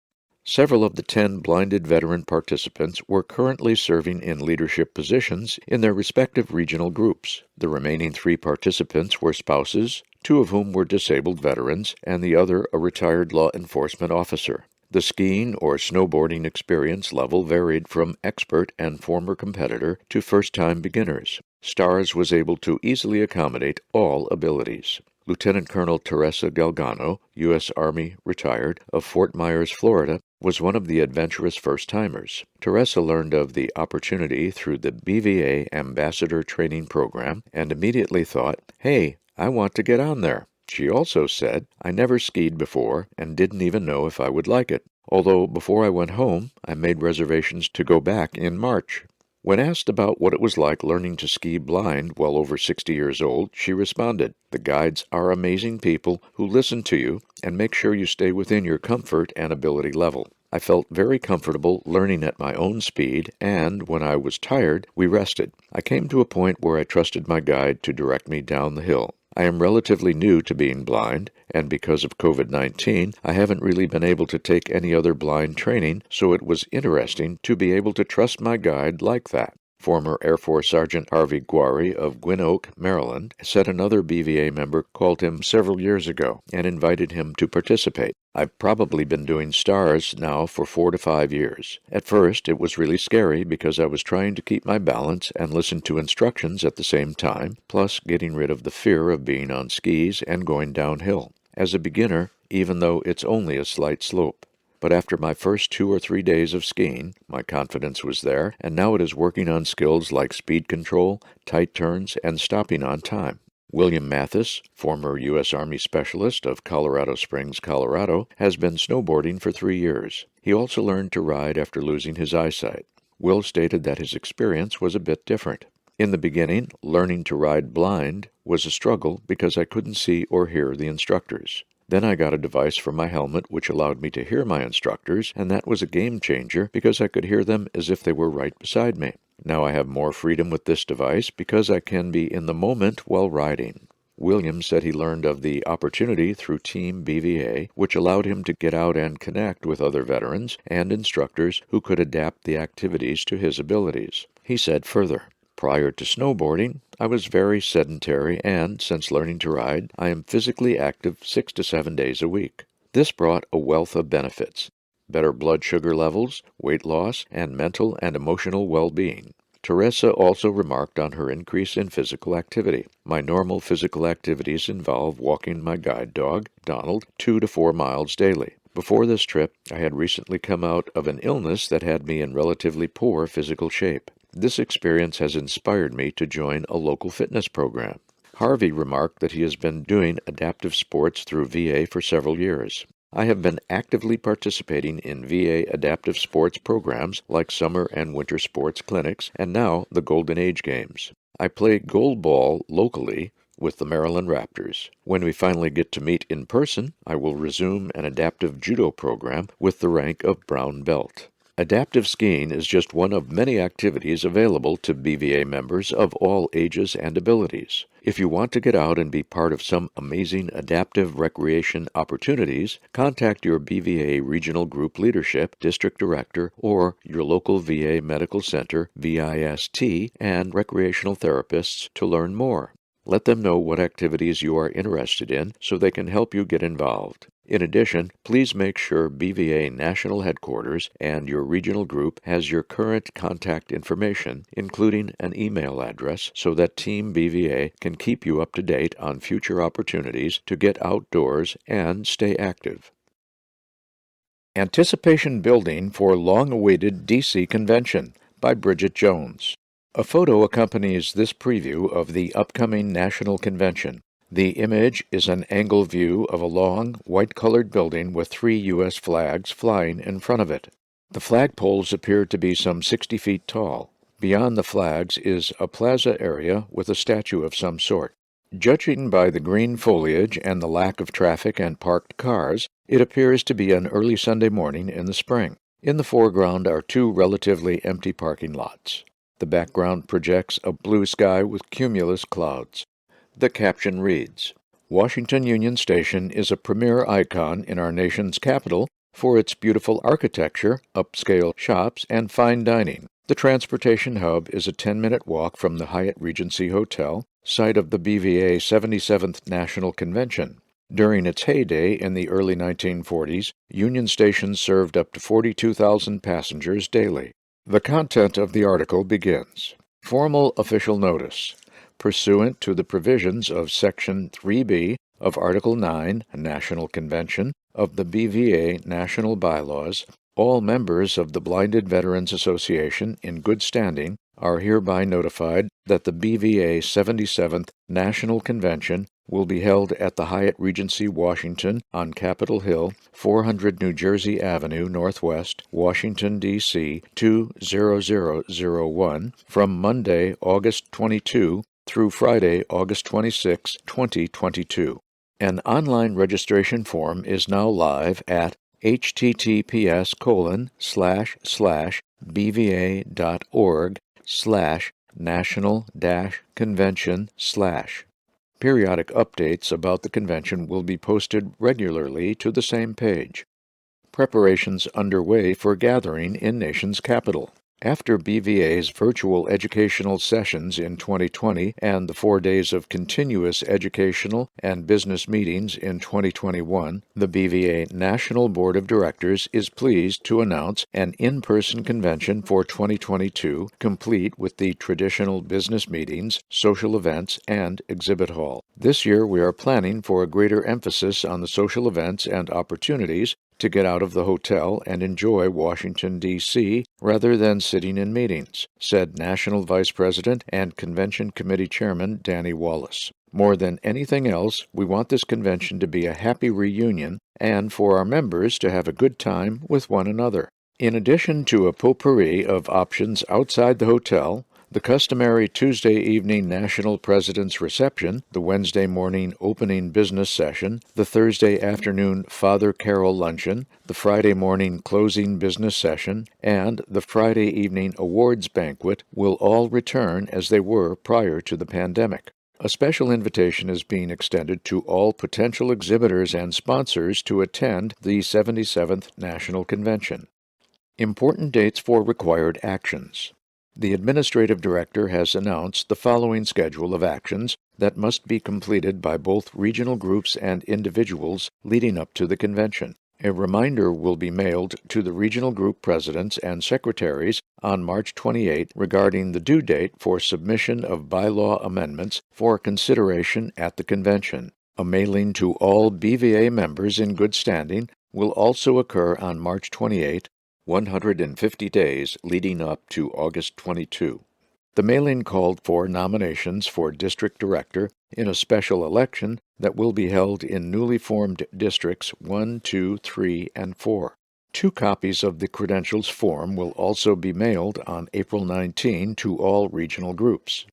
Several of the 10 blinded veteran participants were currently serving in leadership positions in their respective regional groups. The remaining 3 participants were spouses, 2 of whom were disabled veterans, and the other a retired law enforcement officer. The skiing or snowboarding experience level varied from expert and former competitor to first-time beginners. STARS was able to easily accommodate all abilities. Lieutenant Colonel Teresa Galgano, U.S. Army retired, of Fort Myers, Florida, was one of the adventurous first-timers. Teresa learned of the opportunity through the BVA Ambassador Training Program and immediately thought, "Hey, I want to get on there." She also said, "I never skied before and didn't even know if I would like it, although before I went home, I made reservations to go back in March." When asked about what it was like learning to ski blind while over 60 years old, she responded, "The guides are amazing people who listen to you and make sure you stay within your comfort and ability level. I felt very comfortable learning at my own speed, and when I was tired, we rested. I came to a point where I trusted my guide to direct me down the hill. I am relatively new to being blind, and because of COVID-19, I haven't really been able to take any other blind training, so it was interesting to be able to trust my guide like that." Former Air Force Sergeant Harvey Guari of Gwynn Oak, Maryland, said another BVA member called him several years ago and invited him to participate. "I've probably been doing STARS now for 4 to 5 years. At first, it was really scary because I was trying to keep my balance and listen to instructions at the same time, plus getting rid of the fear of being on skis and going downhill. As a beginner, even though it's only a slight slope. But after my first 2 or 3 days of skiing, my confidence was there, and now it is working on skills like speed control, tight turns, and stopping on time." William Mathis, former U.S. Army Specialist of Colorado Springs, Colorado, has been snowboarding for 3 years. He also learned to ride after losing his eyesight. Will stated that his experience was a bit different. "In the beginning, learning to ride blind was a struggle because I couldn't see or hear the instructors. Then I got a device for my helmet which allowed me to hear my instructors, and that was a game changer because I could hear them as if they were right beside me. Now I have more freedom with this device because I can be in the moment while riding." Williams said he learned of the opportunity through Team BVA, which allowed him to get out and connect with other veterans and instructors who could adapt the activities to his abilities. He said further, "Prior to snowboarding, I was very sedentary and, since learning to ride, I am physically active 6 to 7 days a week. This brought a wealth of benefits: better blood sugar levels, weight loss, and mental and emotional well-being." Teresa also remarked on her increase in physical activity. "My normal physical activities involve walking my guide dog, Donald, 2 to 4 miles daily. Before this trip, I had recently come out of an illness that had me in relatively poor physical shape. This experience has inspired me to join a local fitness program." Harvey remarked that he has been doing adaptive sports through VA for several years. "I have been actively participating in VA adaptive sports programs like summer and winter sports clinics, and now the Golden Age Games. I play gold ball locally with the Maryland Raptors. When we finally get to meet in person, I will resume an adaptive judo program with the rank of brown belt." Adaptive skiing is just one of many activities available to BVA members of all ages and abilities. If you want to get out and be part of some amazing adaptive recreation opportunities, contact your BVA Regional Group Leadership, District Director, or your local VA Medical Center, VIST, and recreational therapists to learn more. Let them know what activities you are interested in so they can help you get involved. In addition, please make sure BVA National Headquarters and your regional group has your current contact information, including an email address, so that Team BVA can keep you up to date on future opportunities to get outdoors and stay active. Anticipation Building for Long-Awaited DC Convention by Bridget Jones. A photo accompanies this preview of the upcoming National Convention. The image is an angle view of a long, white-colored building with 3 U.S. flags flying in front of it. The flagpoles appear to be some 60 feet tall. Beyond the flags is a plaza area with a statue of some sort. Judging by the green foliage and the lack of traffic and parked cars, it appears to be an early Sunday morning in the spring. In the foreground are 2 relatively empty parking lots. The background projects a blue sky with cumulus clouds. The caption reads, "Washington Union Station is a premier icon in our nation's capital for its beautiful architecture, upscale shops, and fine dining. The transportation hub is a 10-minute walk from the Hyatt Regency Hotel, site of the BVA 77th National Convention. During its heyday in the early 1940s, Union Station served up to 42,000 passengers daily." The content of the article begins. Formal official notice. Pursuant to the provisions of Section 3B of Article 9, National Convention, of the BVA National Bylaws, all members of the Blinded Veterans Association in good standing are hereby notified that the BVA 77th National Convention will be held at the Hyatt Regency Washington on Capitol Hill, 400 New Jersey Avenue Northwest, Washington, D.C. 20001, from Monday, August 22 through Friday, August 26, 2022. An online registration form is now live at https://bva.org/national-convention/. Periodic updates about the convention will be posted regularly to the same page. Preparations underway for gathering in nation's capital. After BVA's virtual educational sessions in 2020 and the 4 days of continuous educational and business meetings in 2021, the BVA National Board of Directors is pleased to announce an in-person convention for 2022, complete with the traditional business meetings, social events, and exhibit hall. This year we are planning for a greater emphasis on the social events and opportunities to get out of the hotel and enjoy Washington, D.C., rather than sitting in meetings, said National Vice President and Convention Committee Chairman Danny Wallace. More than anything else, we want this convention to be a happy reunion and for our members to have a good time with one another. In addition to a potpourri of options outside the hotel, the customary Tuesday evening National President's Reception, the Wednesday morning opening business session, the Thursday afternoon Father Carol Luncheon, the Friday morning closing business session, and the Friday evening awards banquet will all return as they were prior to the pandemic. A special invitation is being extended to all potential exhibitors and sponsors to attend the 77th National Convention. Important dates for required actions. The Administrative Director has announced the following schedule of actions that must be completed by both regional groups and individuals leading up to the convention. A reminder will be mailed to the regional group presidents and secretaries on March 28 regarding the due date for submission of bylaw amendments for consideration at the convention. A mailing to all BVA members in good standing will also occur on March 28, 150 days leading up to August 22. The mailing called for nominations for district director in a special election that will be held in newly formed districts 1, 2, 3, and 4. 2 copies of the credentials form will also be mailed on April 19 to all regional groups.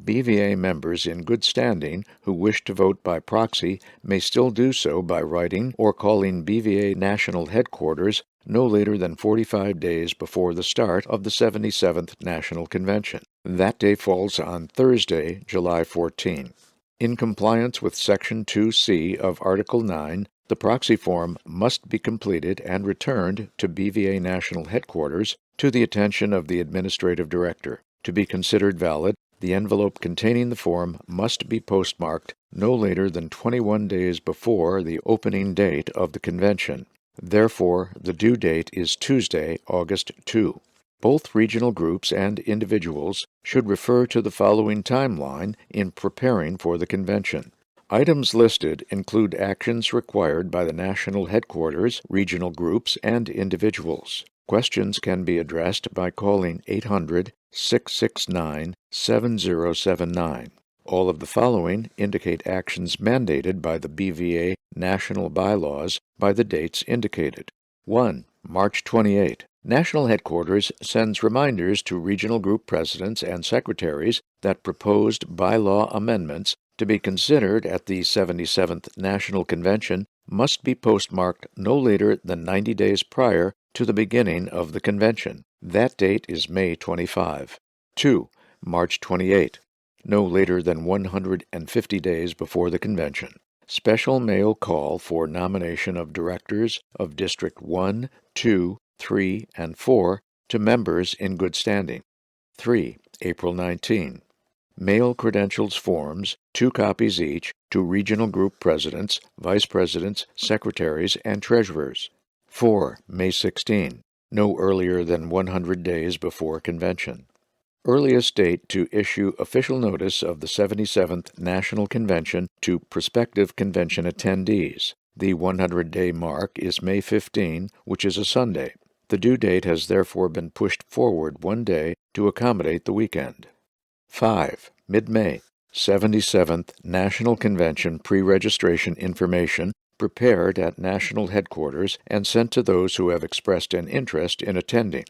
BVA members in good standing who wish to vote by proxy may still do so by writing or calling BVA National Headquarters no later than 45 days before the start of the 77th National Convention. That day falls on Thursday, July 14. In compliance with Section 2C of Article 9, the proxy form must be completed and returned to BVA National Headquarters to the attention of the Administrative Director. To be considered valid, the envelope containing the form must be postmarked no later than 21 days before the opening date of the convention. Therefore, the due date is Tuesday, August 2. Both regional groups and individuals should refer to the following timeline in preparing for the convention. Items listed include actions required by the national headquarters, regional groups, and individuals. Questions can be addressed by calling 800-669-7079. All of the following indicate actions mandated by the BVA national bylaws by the dates indicated. 1. March 28. National Headquarters sends reminders to regional group presidents and secretaries that proposed bylaw amendments to be considered at the 77th National Convention must be postmarked no later than 90 days prior to the beginning of the convention. That date is May 25. 2. March 28. No later than 150 days before the convention. Special mail call for nomination of directors of District 1, 2, 3, and 4 to members in good standing. 3. April 19. Mail credentials forms, 2 copies each, to regional group presidents, vice presidents, secretaries, and treasurers. 4. May 16. No earlier than 100 days before convention. Earliest date to issue official notice of the 77th National Convention to prospective convention attendees. The 100-day mark is May 15, which is a Sunday. The due date has therefore been pushed forward 1 day to accommodate the weekend. 5. Mid-May. 77th National Convention pre-registration information prepared at National Headquarters and sent to those who have expressed an interest in attending.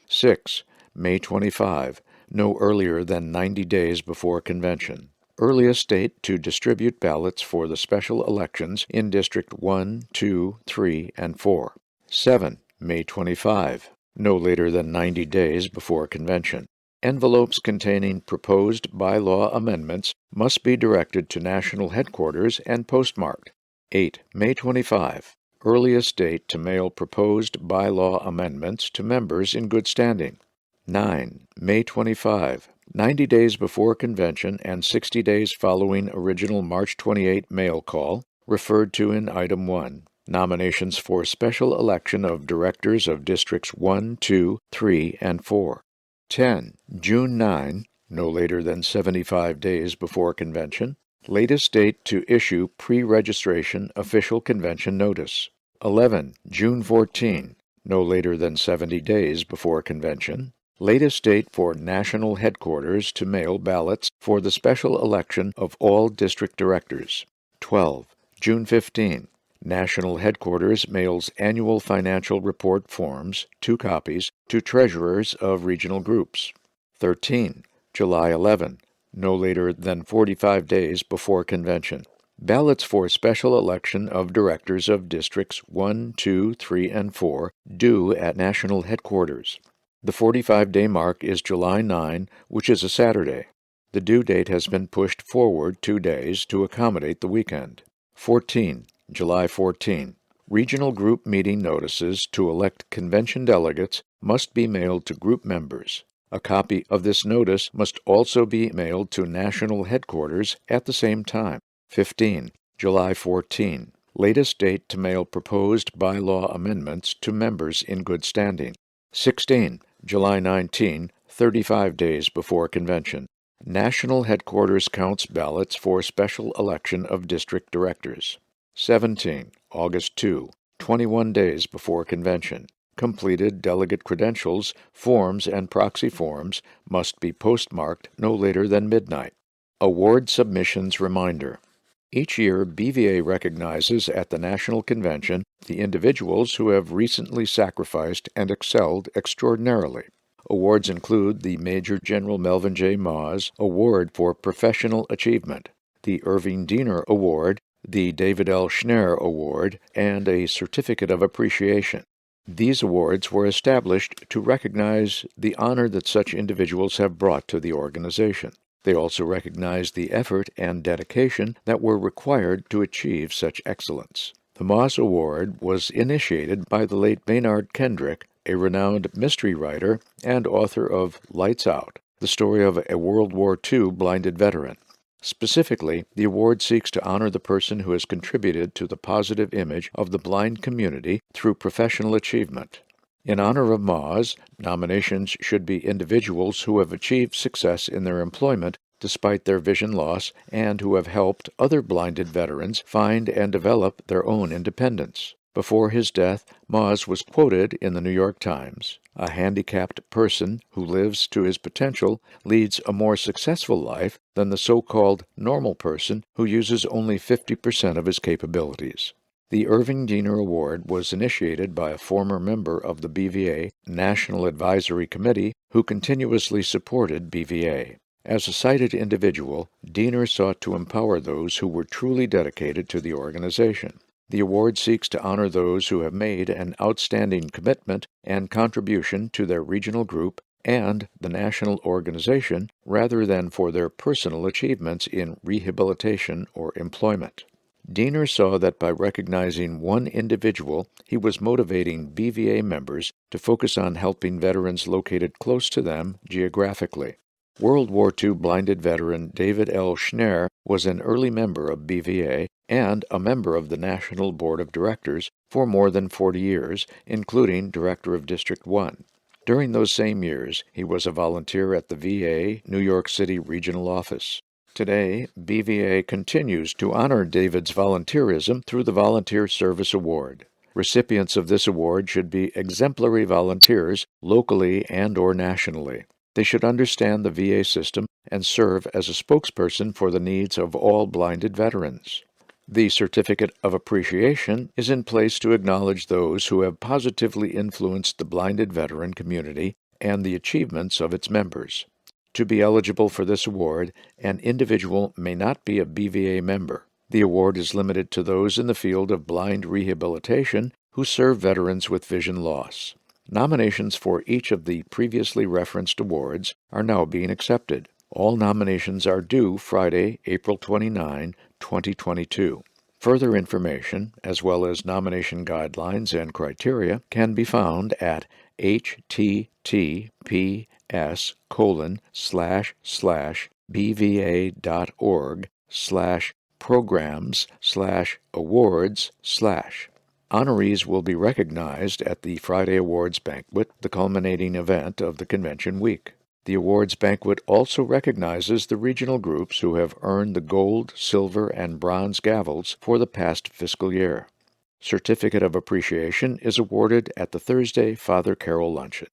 6. May 25. No earlier than 90 days before convention. Earliest date to distribute ballots for the special elections in District 1, 2, 3, and 4. 7. May 25. No later than 90 days before convention. Envelopes containing proposed bylaw amendments must be directed to National Headquarters and postmarked. 8. May 25. Earliest date to mail proposed bylaw amendments to members in good standing. 9. May 25. 90 days before convention and 60 days following original March 28 mail call, referred to in Item 1. Nominations for special election of directors of Districts 1, 2, 3, and 4. 10. June 9, no later than 75 days before convention. Latest date to issue pre-registration official convention notice. 11. June 14, no later than 70 days before convention. Latest date for National Headquarters to mail ballots for the special election of all district directors. 12. June 15. National Headquarters mails annual financial report forms, 2 copies, to treasurers of regional groups. 13. July 11. No later than 45 days before convention. Ballots for special election of directors of Districts 1, 2, 3, and 4 due at National Headquarters. The 45-day mark is July 9, which is a Saturday. The due date has been pushed forward 2 days to accommodate the weekend. 14. July 14. Regional group meeting notices to elect convention delegates must be mailed to group members. A copy of this notice must also be mailed to National Headquarters at the same time. 15. July 14. Latest date to mail proposed bylaw amendments to members in good standing. 16. July 19, 35 days before convention. National Headquarters counts ballots for special election of district directors. 17. August 2, 21 days before convention. Completed delegate credentials, forms, and proxy forms must be postmarked no later than midnight. Award submissions reminder. Each year, BVA recognizes at the National Convention the individuals who have recently sacrificed and excelled extraordinarily. Awards include the Major General Melvin J. Moss Award for Professional Achievement, the Irving Diener Award, the David L. Schneer Award, and a Certificate of Appreciation. These awards were established to recognize the honor that such individuals have brought to the organization. They also recognize the effort and dedication that were required to achieve such excellence. The Moss Award was initiated by the late Maynard Kendrick, a renowned mystery writer and author of Lights Out, the story of a World War II blinded veteran. Specifically, the award seeks to honor the person who has contributed to the positive image of the blind community through professional achievement. In honor of Moss, nominations should be individuals who have achieved success in their employment despite their vision loss and who have helped other blinded veterans find and develop their own independence. Before his death, Moss was quoted in the New York Times, "A handicapped person who lives to his potential leads a more successful life than the so-called normal person who uses only 50% of his capabilities." The Irving Diener Award was initiated by a former member of the BVA National Advisory Committee who continuously supported BVA. As a sighted individual, Diener sought to empower those who were truly dedicated to the organization. The award seeks to honor those who have made an outstanding commitment and contribution to their regional group and the national organization rather than for their personal achievements in rehabilitation or employment. Diener saw that by recognizing one individual, he was motivating BVA members to focus on helping veterans located close to them geographically. World War II blinded veteran David L. Schneer was an early member of BVA and a member of the National Board of Directors for more than 40 years, including Director of District 1. During those same years, he was a volunteer at the VA New York City Regional Office. Today, BVA continues to honor David's volunteerism through the Volunteer Service Award. Recipients of this award should be exemplary volunteers locally and/or nationally. They should understand the VA system and serve as a spokesperson for the needs of all blinded veterans. The Certificate of Appreciation is in place to acknowledge those who have positively influenced the blinded veteran community and the achievements of its members. To be eligible for this award, an individual may not be a BVA member. The award is limited to those in the field of blind rehabilitation who serve veterans with vision loss. Nominations for each of the previously referenced awards are now being accepted. All nominations are due Friday, April 29, 2022. Further information, as well as nomination guidelines and criteria, can be found at https://bva.org/programs/awards/. Honorees will be recognized at the Friday Awards Banquet, the culminating event of the convention week. The awards banquet also recognizes the regional groups who have earned the gold, silver, and bronze gavels for the past fiscal year. Certificate of Appreciation is awarded at the Thursday Father Carol Luncheon.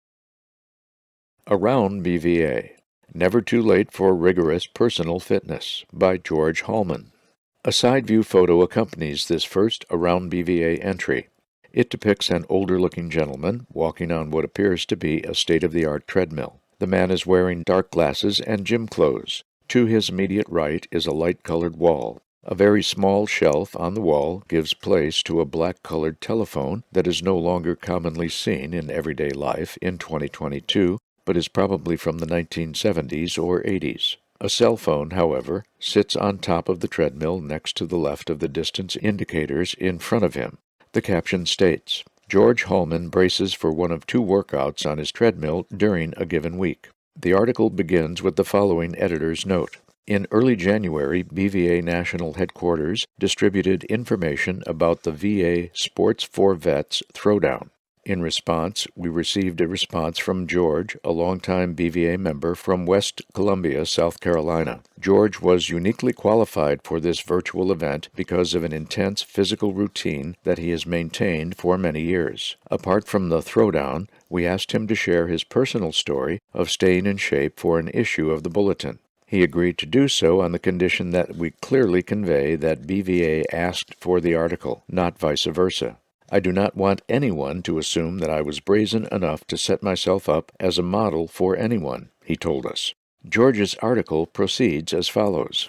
Around BVA. Never Too Late for Rigorous Personal Fitness by George Hallman. A side view photo accompanies this first Around BVA entry. It depicts an older-looking gentleman walking on what appears to be a state-of-the-art treadmill. The man is wearing dark glasses and gym clothes. To his immediate right is a light-colored wall. A very small shelf on the wall gives place to a black-colored telephone that is no longer commonly seen in everyday life in 2022, but is probably from the 1970s or 80s. A cell phone, however, sits on top of the treadmill next to the left of the distance indicators in front of him. The caption states, George Hallman braces for one of two workouts on his treadmill during a given week. The article begins with the following editor's note. In early January, BVA National Headquarters distributed information about the VA Sports for Vets Throwdown. In response, we received a response from George, a longtime BVA member from West Columbia, South Carolina. George was uniquely qualified for this virtual event because of an intense physical routine that he has maintained for many years. Apart from the throwdown, we asked him to share his personal story of staying in shape for an issue of the Bulletin. He agreed to do so on the condition that we clearly convey that BVA asked for the article, not vice versa. I do not want anyone to assume that I was brazen enough to set myself up as a model for anyone, he told us. George's article proceeds as follows.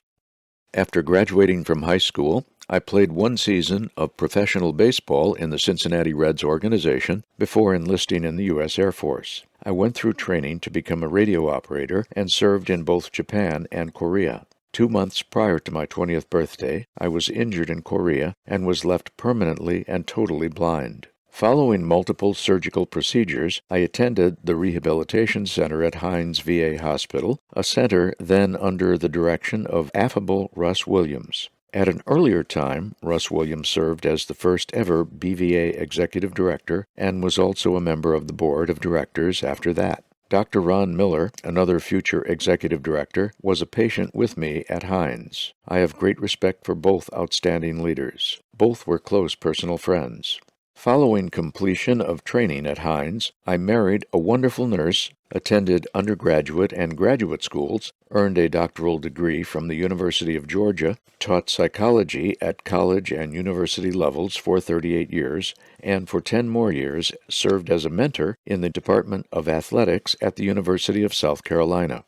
After graduating from high school, I played one season of professional baseball in the Cincinnati Reds organization before enlisting in the U.S. Air Force. I went through training to become a radio operator and served in both Japan and Korea. 2 months prior to my 20th birthday, I was injured in Korea and was left permanently and totally blind. Following multiple surgical procedures, I attended the Rehabilitation Center at Hines VA Hospital, a center then under the direction of affable Russ Williams. At an earlier time, Russ Williams served as the first ever BVA executive director and was also a member of the board of directors after that. Dr. Ron Miller, another future executive director, was a patient with me at Hines. I have great respect for both outstanding leaders. Both were close personal friends. Following completion of training at Hines, I married a wonderful nurse, attended undergraduate and graduate schools, earned a doctoral degree from the University of Georgia, taught psychology at college and university levels for 38 years, and for 10 more years served as a mentor in the Department of Athletics at the University of South Carolina.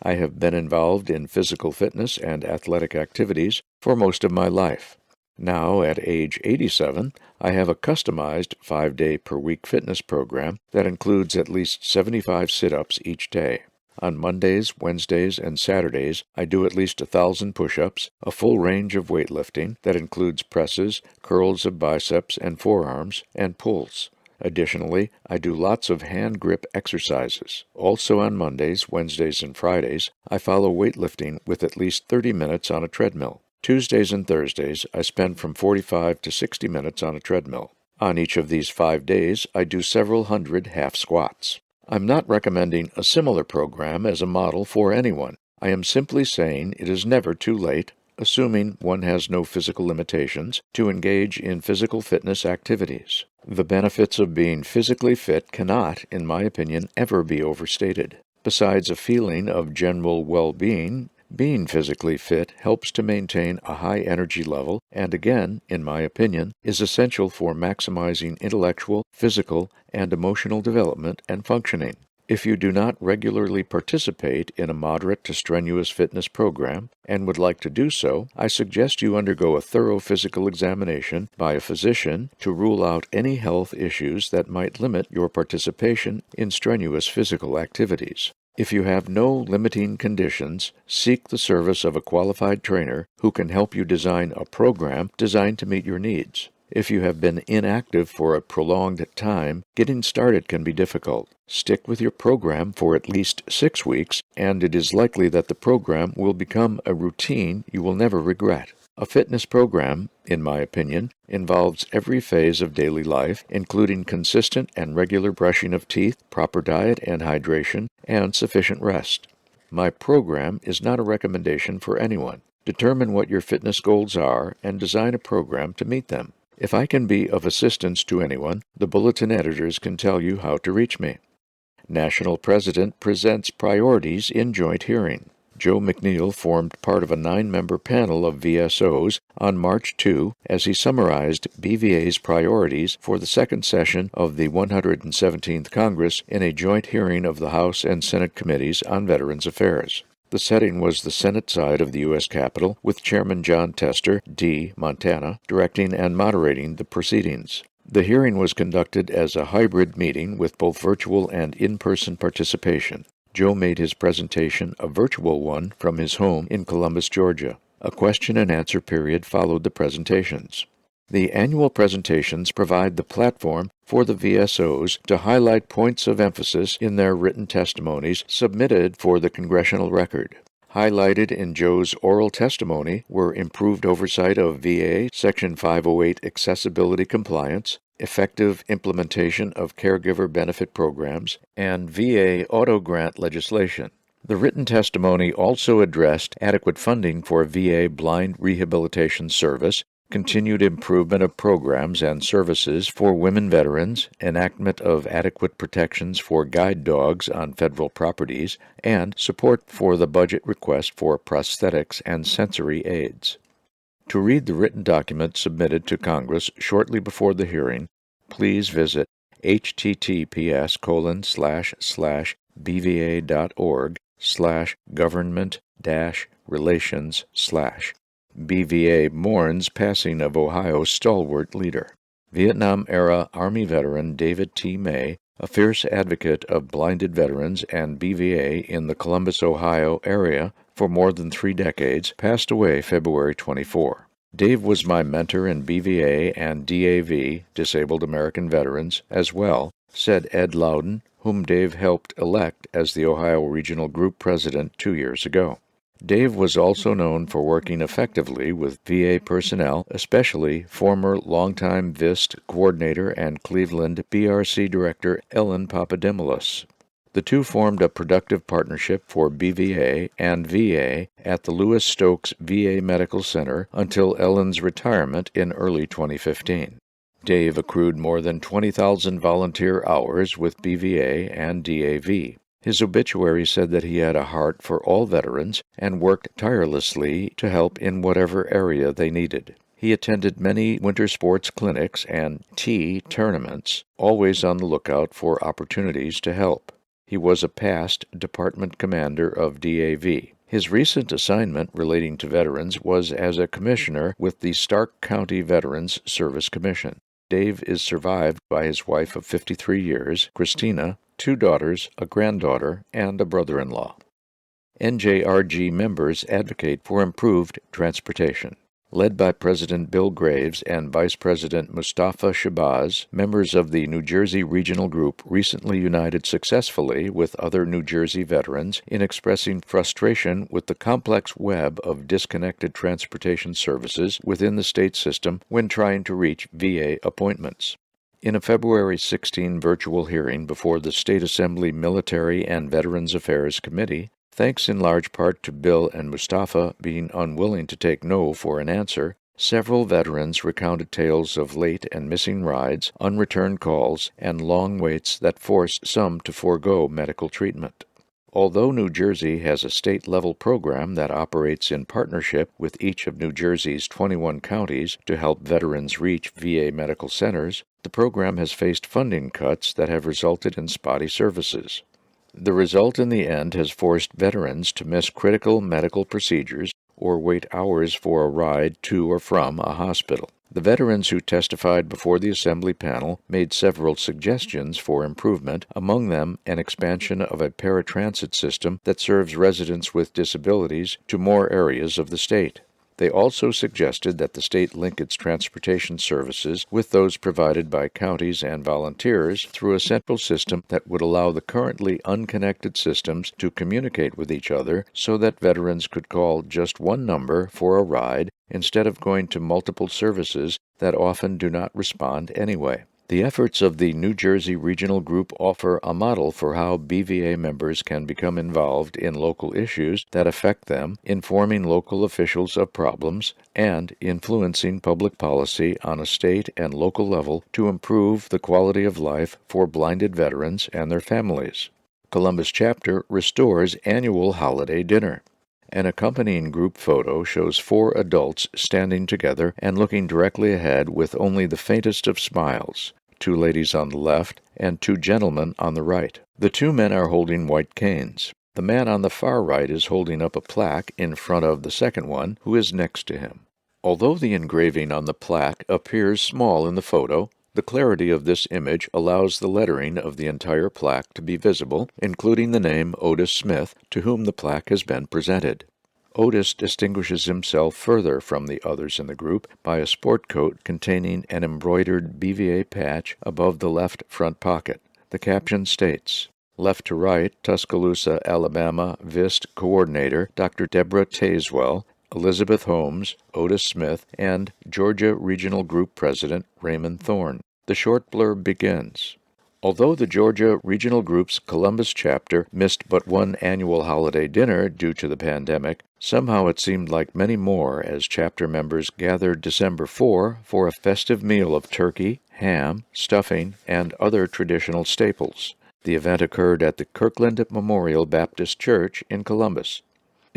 I have been involved in physical fitness and athletic activities for most of my life. Now, at age 87, I have a customized 5-day-per-week fitness program that includes at least 75 sit-ups each day. On Mondays, Wednesdays, and Saturdays, I do at least 1,000 push-ups, a full range of weightlifting that includes presses, curls of biceps and forearms, and pulls. Additionally, I do lots of hand grip exercises. Also on Mondays, Wednesdays, and Fridays, I follow weightlifting with at least 30 minutes on a treadmill. Tuesdays and Thursdays, I spend from 45 to 60 minutes on a treadmill. On each of these 5 days, I do several hundred half squats. I'm not recommending a similar program as a model for anyone. I am simply saying it is never too late, assuming one has no physical limitations, to engage in physical fitness activities. The benefits of being physically fit cannot, in my opinion, ever be overstated. Besides a feeling of general well-being, being physically fit helps to maintain a high energy level and again, in my opinion, is essential for maximizing intellectual, physical, and emotional development and functioning. If you do not regularly participate in a moderate to strenuous fitness program and would like to do so, I suggest you undergo a thorough physical examination by a physician to rule out any health issues that might limit your participation in strenuous physical activities. If you have no limiting conditions, seek the service of a qualified trainer who can help you design a program designed to meet your needs. If you have been inactive for a prolonged time, getting started can be difficult. Stick with your program for at least 6 weeks, and it is likely that the program will become a routine you will never regret. A fitness program, in my opinion, involves every phase of daily life, including consistent and regular brushing of teeth, proper diet and hydration, and sufficient rest. My program is not a recommendation for anyone. Determine what your fitness goals are and design a program to meet them. If I can be of assistance to anyone, the Bulletin editors can tell you how to reach me. National President presents priorities in joint hearing. Joe McNeil formed part of a 9-member panel of VSOs on March 2 as he summarized BVA's priorities for the second session of the 117th Congress in a joint hearing of the House and Senate Committees on Veterans Affairs. The setting was the Senate side of the U.S. Capitol, with Chairman John Tester, D., Montana, directing and moderating the proceedings. The hearing was conducted as a hybrid meeting with both virtual and in-person participation. Joe made his presentation a virtual one from his home in Columbus, Georgia. A question-and-answer period followed the presentations. The annual presentations provide the platform for the VSOs to highlight points of emphasis in their written testimonies submitted for the congressional record. Highlighted in Joe's oral testimony were improved oversight of VA Section 508 accessibility compliance, effective implementation of caregiver benefit programs, and VA auto-grant legislation. The written testimony also addressed adequate funding for VA blind rehabilitation service, continued improvement of programs and services for women veterans, enactment of adequate protections for guide dogs on federal properties, and support for the budget request for prosthetics and sensory aids. To read the written document submitted to Congress shortly before the hearing, please visit https://bva.org/government-relations/ BVA mourns passing of Ohio stalwart leader. Vietnam-era Army veteran David T. May, a fierce advocate of blinded veterans and BVA in the Columbus, Ohio area for more than 3 decades, passed away February 24. Dave was my mentor in BVA and DAV, Disabled American Veterans, as well, said Ed Loudon, whom Dave helped elect as the Ohio Regional Group President 2 years ago. Dave was also known for working effectively with VA personnel, especially former longtime VIST coordinator and Cleveland BRC director Ellen Papadimoulis. The two formed a productive partnership for BVA and VA at the Lewis Stokes VA Medical Center until Ellen's retirement in early 2015. Dave accrued more than 20,000 volunteer hours with BVA and DAV. His obituary said that he had a heart for all veterans and worked tirelessly to help in whatever area they needed. He attended many winter sports clinics and tea tournaments, always on the lookout for opportunities to help. He was a past department commander of DAV. His recent assignment relating to veterans was as a commissioner with the Stark County Veterans Service Commission. Dave is survived by his wife of 53 years, Christina, 2 daughters, a granddaughter, and a brother-in-law. NJRG members advocate for improved transportation. Led by President Bill Graves and Vice President Mustafa Shabazz, members of the New Jersey Regional Group recently united successfully with other New Jersey veterans in expressing frustration with the complex web of disconnected transportation services within the state system when trying to reach VA appointments. In a February 16 virtual hearing before the State Assembly Military and Veterans Affairs Committee, thanks in large part to Bill and Mustafa being unwilling to take no for an answer, several veterans recounted tales of late and missing rides, unreturned calls, and long waits that forced some to forego medical treatment. Although New Jersey has a state-level program that operates in partnership with each of New Jersey's 21 counties to help veterans reach VA medical centers, the program has faced funding cuts that have resulted in spotty services. The result in the end has forced veterans to miss critical medical procedures or wait hours for a ride to or from a hospital. The veterans who testified before the Assembly panel made several suggestions for improvement, among them an expansion of a paratransit system that serves residents with disabilities to more areas of the state. They also suggested that the state link its transportation services with those provided by counties and volunteers through a central system that would allow the currently unconnected systems to communicate with each other so that veterans could call just one number for a ride instead of going to multiple services that often do not respond anyway. The efforts of the New Jersey Regional Group offer a model for how BVA members can become involved in local issues that affect them, informing local officials of problems, and influencing public policy on a state and local level to improve the quality of life for blinded veterans and their families. Columbus Chapter restores annual holiday dinner. An accompanying group photo shows 4 adults standing together and looking directly ahead with only the faintest of smiles, 2 ladies on the left and 2 gentlemen on the right. The 2 men are holding white canes. The man on the far right is holding up a plaque in front of the second one, who is next to him. Although the engraving on the plaque appears small in the photo, the clarity of this image allows the lettering of the entire plaque to be visible, including the name Otis Smith, to whom the plaque has been presented. Otis distinguishes himself further from the others in the group by a sport coat containing an embroidered BVA patch above the left front pocket. The caption states, "Left to right, Tuscaloosa, Alabama, VIST Coordinator Dr. Deborah Tazewell, Elizabeth Holmes, Otis Smith, and Georgia Regional Group President Raymond Thorne." The short blurb begins, "Although the Georgia Regional Group's Columbus chapter missed but one annual holiday dinner due to the pandemic, somehow it seemed like many more as chapter members gathered December 4 for a festive meal of turkey, ham, stuffing, and other traditional staples. The event occurred at the Kirkland Memorial Baptist Church in Columbus.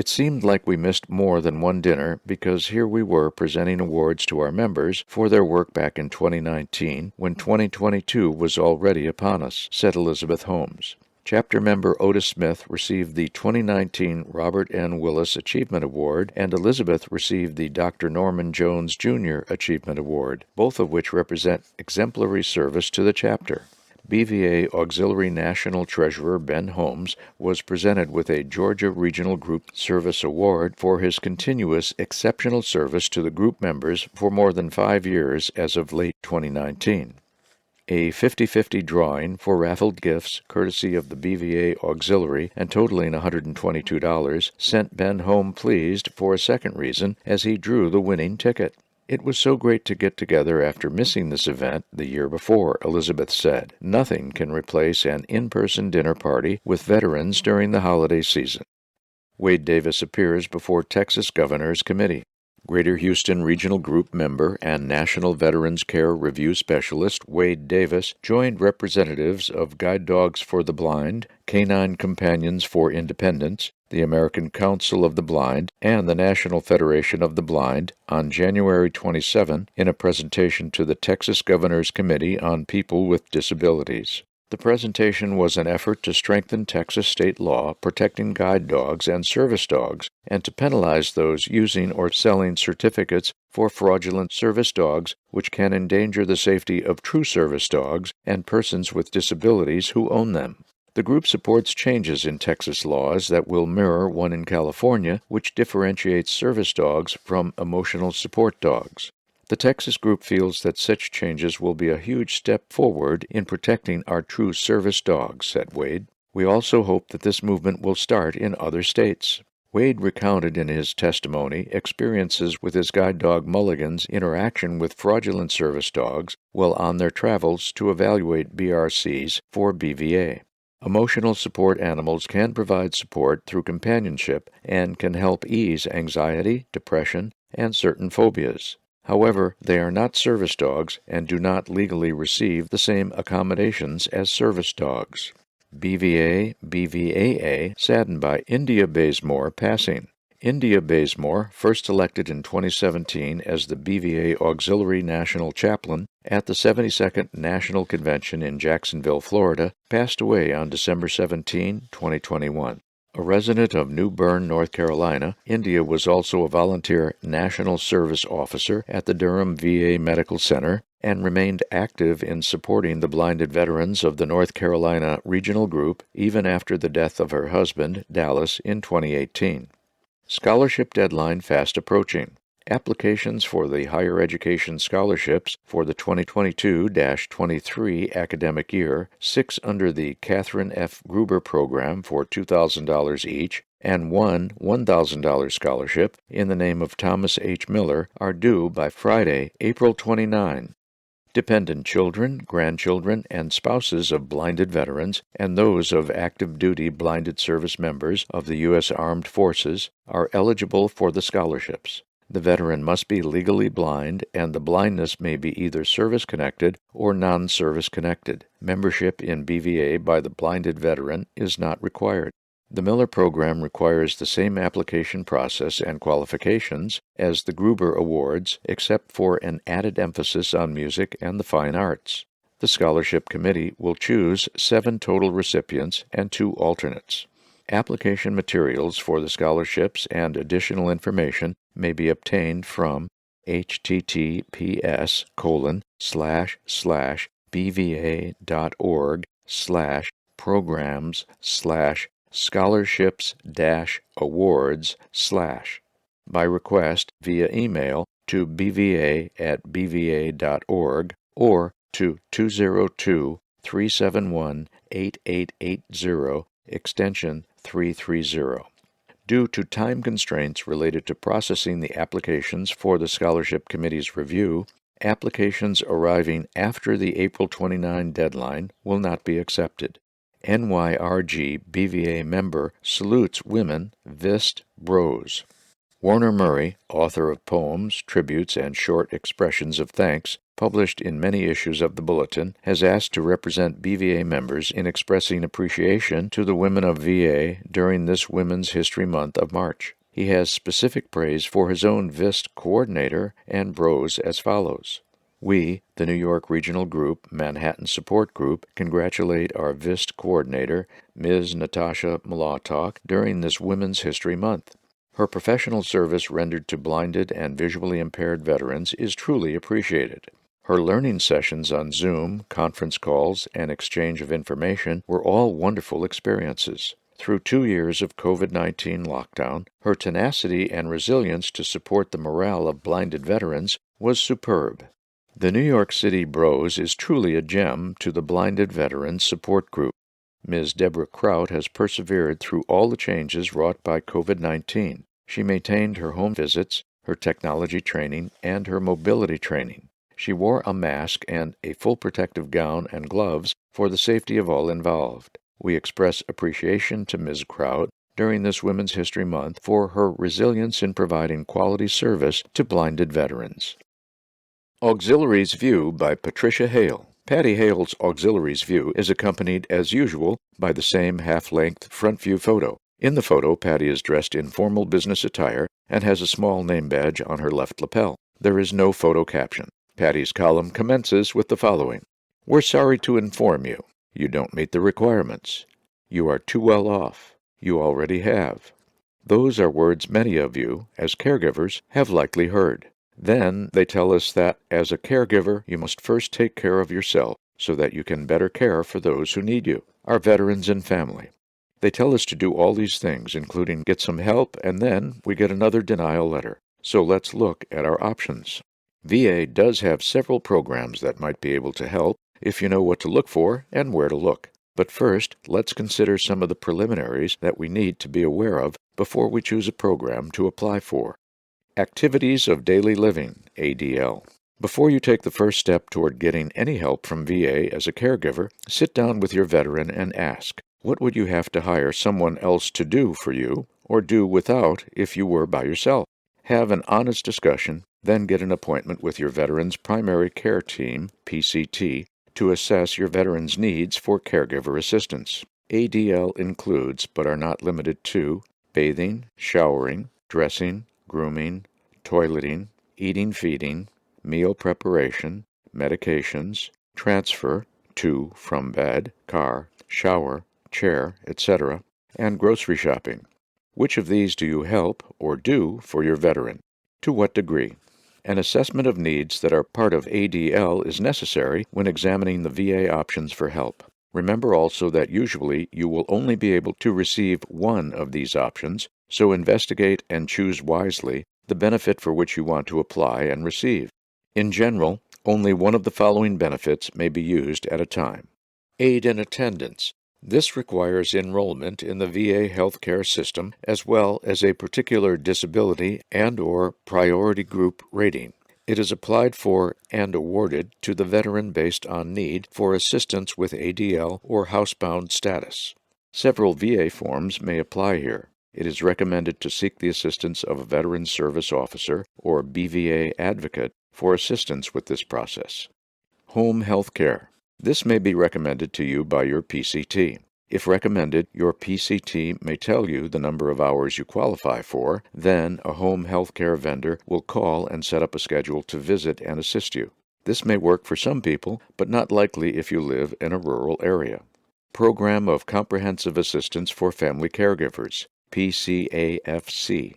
It seemed like we missed more than one dinner because here we were presenting awards to our members for their work back in 2019 when 2022 was already upon us, said Elizabeth Holmes. Chapter member Otis Smith received the 2019 Robert N. Willis Achievement Award, and Elizabeth received the Dr. Norman Jones Jr. Achievement Award, both of which represent exemplary service to the chapter. BVA Auxiliary National Treasurer Ben Holmes was presented with a Georgia Regional Group Service Award for his continuous exceptional service to the group members for more than 5 years as of late 2019. A 50-50 drawing for raffled gifts, courtesy of the BVA Auxiliary and totaling $122, sent Ben home pleased for a second reason as he drew the winning ticket. It was so great to get together after missing this event the year before, Elizabeth said. Nothing can replace an in-person dinner party with veterans during the holiday season. Wade Davis appears before Texas Governor's Committee. Greater Houston Regional Group member and National Veterans Care Review Specialist Wade Davis joined representatives of Guide Dogs for the Blind, Canine Companions for Independence, the American Council of the Blind, and the National Federation of the Blind on January 27 in a presentation to the Texas Governor's Committee on People with Disabilities. The presentation was an effort to strengthen Texas state law protecting guide dogs and service dogs and to penalize those using or selling certificates for fraudulent service dogs, which can endanger the safety of true service dogs and persons with disabilities who own them. The group supports changes in Texas laws that will mirror one in California, which differentiates service dogs from emotional support dogs. The Texas group feels that such changes will be a huge step forward in protecting our true service dogs, said Wade. We also hope that this movement will start in other states. Wade recounted in his testimony experiences with his guide dog Mulligan's interaction with fraudulent service dogs while on their travels to evaluate BRCs for BVA. Emotional support animals can provide support through companionship and can help ease anxiety, depression, and certain phobias. However, they are not service dogs and do not legally receive the same accommodations as service dogs. BVA, BVAA, saddened by India Bazemore passing. India Bazemore, first elected in 2017 as the BVA Auxiliary National Chaplain at the 72nd National Convention in Jacksonville, Florida, passed away on December 17, 2021. A resident of New Bern, North Carolina, India was also a volunteer National Service Officer at the Durham VA Medical Center and remained active in supporting the blinded veterans of the North Carolina Regional Group even after the death of her husband, Dallas, in 2018. Scholarship deadline fast approaching. Applications for the higher education scholarships for the 2022-23 academic year, 6 under the Catherine F. Gruber program for $2,000 each, and one $1,000 scholarship in the name of Thomas H. Miller, are due by Friday, April 29. Dependent children, grandchildren, and spouses of blinded veterans and those of active duty blinded service members of the U.S. Armed Forces are eligible for the scholarships. The veteran must be legally blind, and the blindness may be either service-connected or non-service-connected. Membership in BVA by the blinded veteran is not required. The Miller program requires the same application process and qualifications as the Gruber Awards, except for an added emphasis on music and the fine arts. The Scholarship Committee will choose 7 total recipients and 2 alternates. Application materials for the scholarships and additional information may be obtained from https://bva.org/programs/scholarships-awards/ by request via email to bva@bva.org or to 202-371-8880, extension 330. Due to time constraints related to processing the applications for the Scholarship Committee's review, applications arriving after the April 29 deadline will not be accepted. NYRG BVA member salutes women, Vist Rose. Warner Murray, author of poems, tributes, and short expressions of thanks, published in many issues of the Bulletin, has asked to represent BVA members in expressing appreciation to the women of VA during this Women's History Month of March. He has specific praise for his own VIST coordinator and bros as follows. We, the New York Regional Group Manhattan Support Group, congratulate our VIST coordinator, Ms. Natasha Molotok, during this Women's History Month. Her professional service rendered to blinded and visually impaired veterans is truly appreciated. Her learning sessions on Zoom, conference calls, and exchange of information were all wonderful experiences. Through 2 years of COVID-19 lockdown, her tenacity and resilience to support the morale of blinded veterans was superb. The New York City Bros is truly a gem to the Blinded Veterans Support Group. Ms. Deborah Kraut has persevered through all the changes wrought by COVID-19. She maintained her home visits, her technology training, and her mobility training. She wore a mask and a full protective gown and gloves for the safety of all involved. We express appreciation to Ms. Kraut during this Women's History Month for her resilience in providing quality service to blinded veterans. Auxiliaries View by Patricia Hale. Patty Hale's Auxiliaries View is accompanied, as usual, by the same half-length front view photo. In the photo, Patty is dressed in formal business attire and has a small name badge on her left lapel. There is no photo caption. Patty's column commences with the following. We're sorry to inform you. You don't meet the requirements. You are too well off. You already have. Those are words many of you, as caregivers, have likely heard. Then they tell us that, as a caregiver, you must first take care of yourself so that you can better care for those who need you, our veterans and family. They tell us to do all these things, including get some help, and then we get another denial letter. So let's look at our options. VA does have several programs that might be able to help if you know what to look for and where to look. But first, let's consider some of the preliminaries that we need to be aware of before we choose a program to apply for. Activities of Daily Living, ADL. Before you take the first step toward getting any help from VA as a caregiver, sit down with your veteran and ask, what would you have to hire someone else to do for you, or do without if you were by yourself? Have an honest discussion, then get an appointment with your veteran's primary care team, PCT, to assess your veteran's needs for caregiver assistance. ADL includes, but are not limited to, bathing, showering, dressing, grooming, toileting, eating, feeding, meal preparation, medications, transfer to, from bed, car, shower, chair, etc., and grocery shopping. Which of these do you help or do for your veteran? To what degree? An assessment of needs that are part of ADL is necessary when examining the VA options for help. Remember also that usually you will only be able to receive one of these options, so investigate and choose wisely the benefit for which you want to apply and receive. In general, only one of the following benefits may be used at a time. Aid in attendance. This requires enrollment in the VA healthcare system as well as a particular disability and/or priority group rating. It is applied for and awarded to the veteran based on need for assistance with ADL or housebound status. Several VA forms may apply here. It is recommended to seek the assistance of a Veterans Service Officer or BVA advocate for assistance with this process. Home health care. This may be recommended to you by your PCT. If recommended, your PCT may tell you the number of hours you qualify for. Then a home health care vendor will call and set up a schedule to visit and assist you. This may work for some people, but not likely if you live in a rural area. Program of Comprehensive Assistance for Family Caregivers, PCAFC.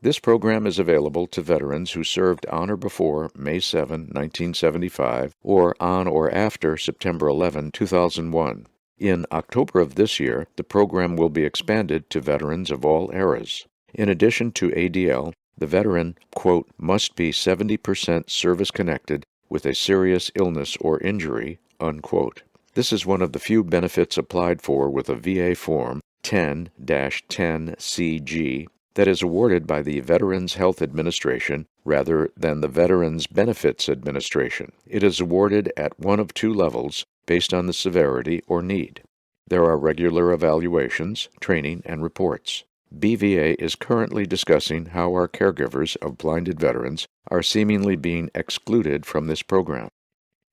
This program is available to veterans who served on or before May 7, 1975, or on or after September 11, 2001. In October of this year, the program will be expanded to veterans of all eras. In addition to ADL, the veteran, quote, must be 70% service-connected with a serious illness or injury, unquote. This is one of the few benefits applied for with a VA Form 10-10CG that is awarded by the Veterans Health Administration rather than the Veterans Benefits Administration. It is awarded at one of two levels based on the severity or need. There are regular evaluations, training, and reports. BVA is currently discussing how our caregivers of blinded veterans are seemingly being excluded from this program.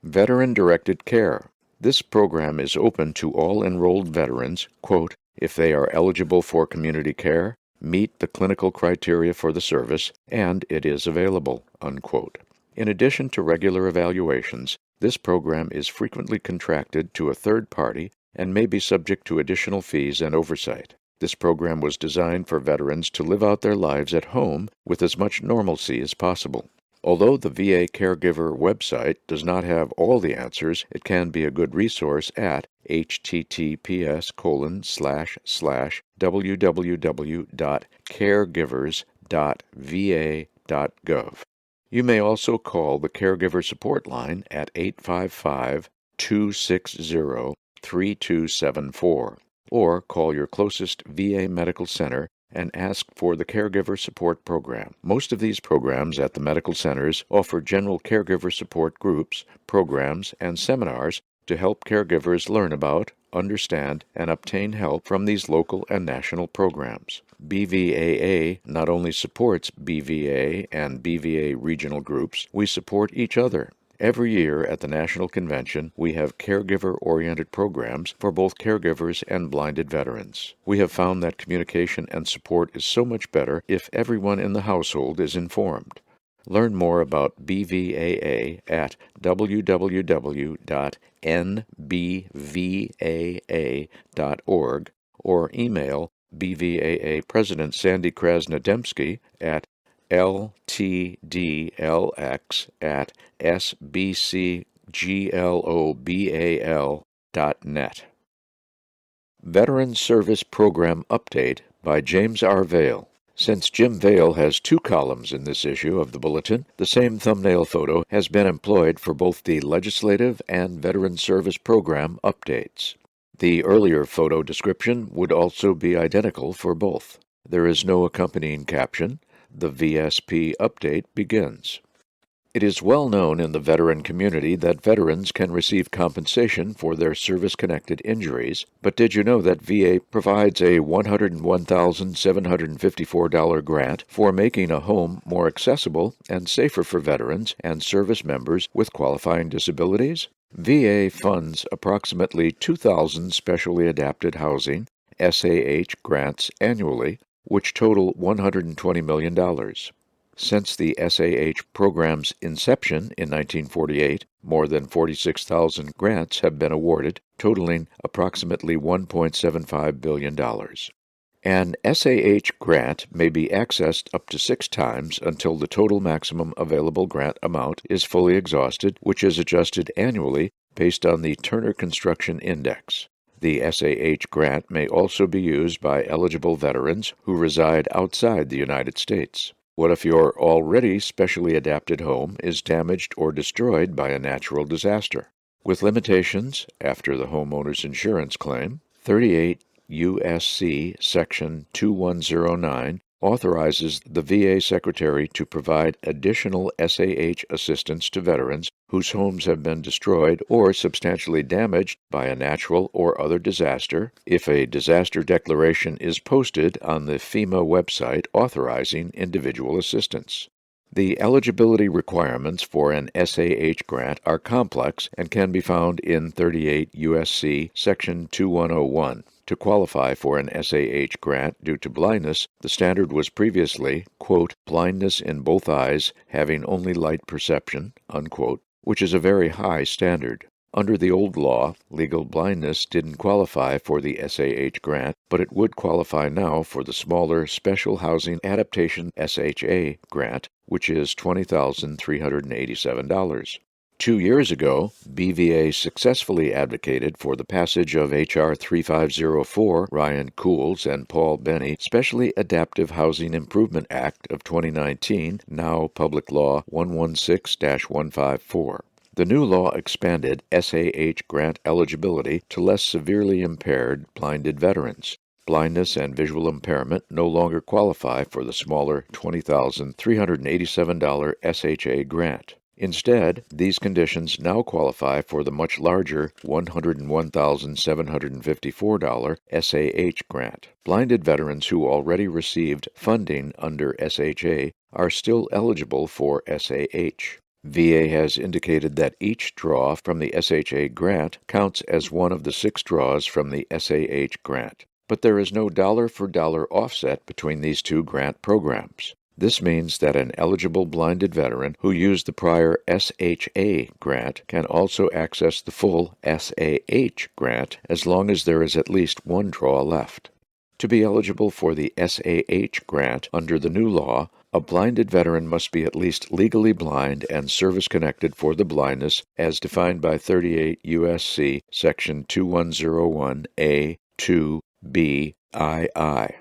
Veteran-directed care. This program is open to all enrolled veterans, quote, if they are eligible for community care, meet the clinical criteria for the service, and it is available, unquote. In addition to regular evaluations, this program is frequently contracted to a third party and may be subject to additional fees and oversight. This program was designed for veterans to live out their lives at home with as much normalcy as possible. Although the VA Caregiver website does not have all the answers, it can be a good resource at https://www.caregivers.va.gov. You may also call the Caregiver Support Line at 855-260-3274, or call your closest VA Medical Center and ask for the Caregiver Support Program. Most of these programs at the medical centers offer general caregiver support groups, programs, and seminars to help caregivers learn about, understand, and obtain help from these local and national programs. BVAA not only supports BVA and BVA regional groups, we support each other. Every year at the National Convention, we have caregiver-oriented programs for both caregivers and blinded veterans. We have found that communication and support is so much better if everyone in the household is informed. Learn more about BVAA at www.nbvaa.org or email BVAA President Sandy Krasnodemsky at ltdlx@sbcglobal.net. Veteran Service Program Update by James R. Vale. Since Jim Vale has two columns in this issue of the Bulletin, the same thumbnail photo has been employed for both the Legislative and Veteran Service Program updates. The earlier photo description would also be identical for both. There is no accompanying caption. The VSP update begins. It is well known in the veteran community that veterans can receive compensation for their service-connected injuries, but did you know that VA provides a $101,754 grant for making a home more accessible and safer for veterans and service members with qualifying disabilities? VA funds approximately 2,000 specially adapted housing SAH grants annually, which total $120 million. Since the SAH program's inception in 1948, more than 46,000 grants have been awarded, totaling approximately $1.75 billion. An SAH grant may be accessed up to 6 times until the total maximum available grant amount is fully exhausted, which is adjusted annually based on the Turner Construction Index. The SAH grant may also be used by eligible veterans who reside outside the United States. What if your already specially adapted home is damaged or destroyed by a natural disaster? With limitations, after the homeowner's insurance claim, 38 U.S.C. Section 2109 authorizes the VA Secretary to provide additional SAH assistance to veterans whose homes have been destroyed or substantially damaged by a natural or other disaster if a disaster declaration is posted on the FEMA website authorizing individual assistance. The eligibility requirements for an SAH grant are complex and can be found in 38 U.S.C. Section 2101. To qualify for an SAH grant due to blindness, the standard was previously, quote, blindness in both eyes having only light perception, unquote, which is a very high standard. Under the old law, legal blindness didn't qualify for the SAH grant, but it would qualify now for the smaller Special Housing Adaptation SHA grant, which is $20,387. 2 years ago, BVA successfully advocated for the passage of H.R. 3504, Ryan Cools and Paul Benny, Specially Adaptive Housing Improvement Act of 2019, now Public Law 116-154. The new law expanded SAH grant eligibility to less severely impaired blinded veterans. Blindness and visual impairment no longer qualify for the smaller $20,387 SHA grant. Instead, these conditions now qualify for the much larger $101,754 SAH grant. Blinded veterans who already received funding under SHA are still eligible for SAH. VA has indicated that each draw from the SHA grant counts as one of the 6 draws from the SAH grant, but there is no dollar-for-dollar offset between these two grant programs. This means that an eligible blinded veteran who used the prior SHA grant can also access the full SAH grant as long as there is at least one draw left. To be eligible for the SAH grant under the new law, a blinded veteran must be at least legally blind and service-connected for the blindness as defined by 38 U.S.C. Section 2101A.2b.ii.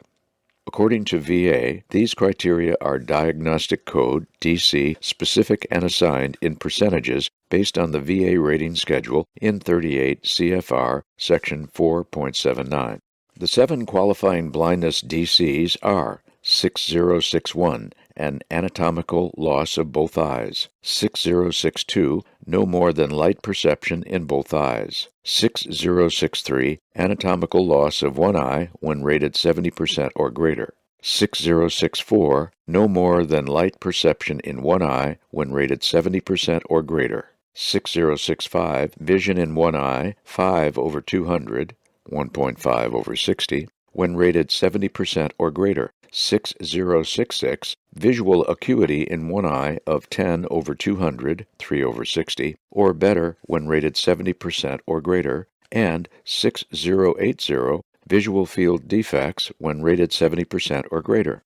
According to VA, these criteria are diagnostic code, DC, specific and assigned in percentages based on the VA rating schedule in 38 CFR Section 4.79. The 7 qualifying blindness DCs are 6061, an anatomical loss of both eyes; 6062, no more than light perception in both eyes; 6063, anatomical loss of one eye when rated 70% or greater; 6064, no more than light perception in one eye when rated 70% or greater; 6065, vision in one eye, 5/200, 1.5/60, when rated 70% or greater; 6066, visual acuity in one eye of 10/200, 3/60, or better when rated 70% or greater; and 6080, visual field defects when rated 70% or greater.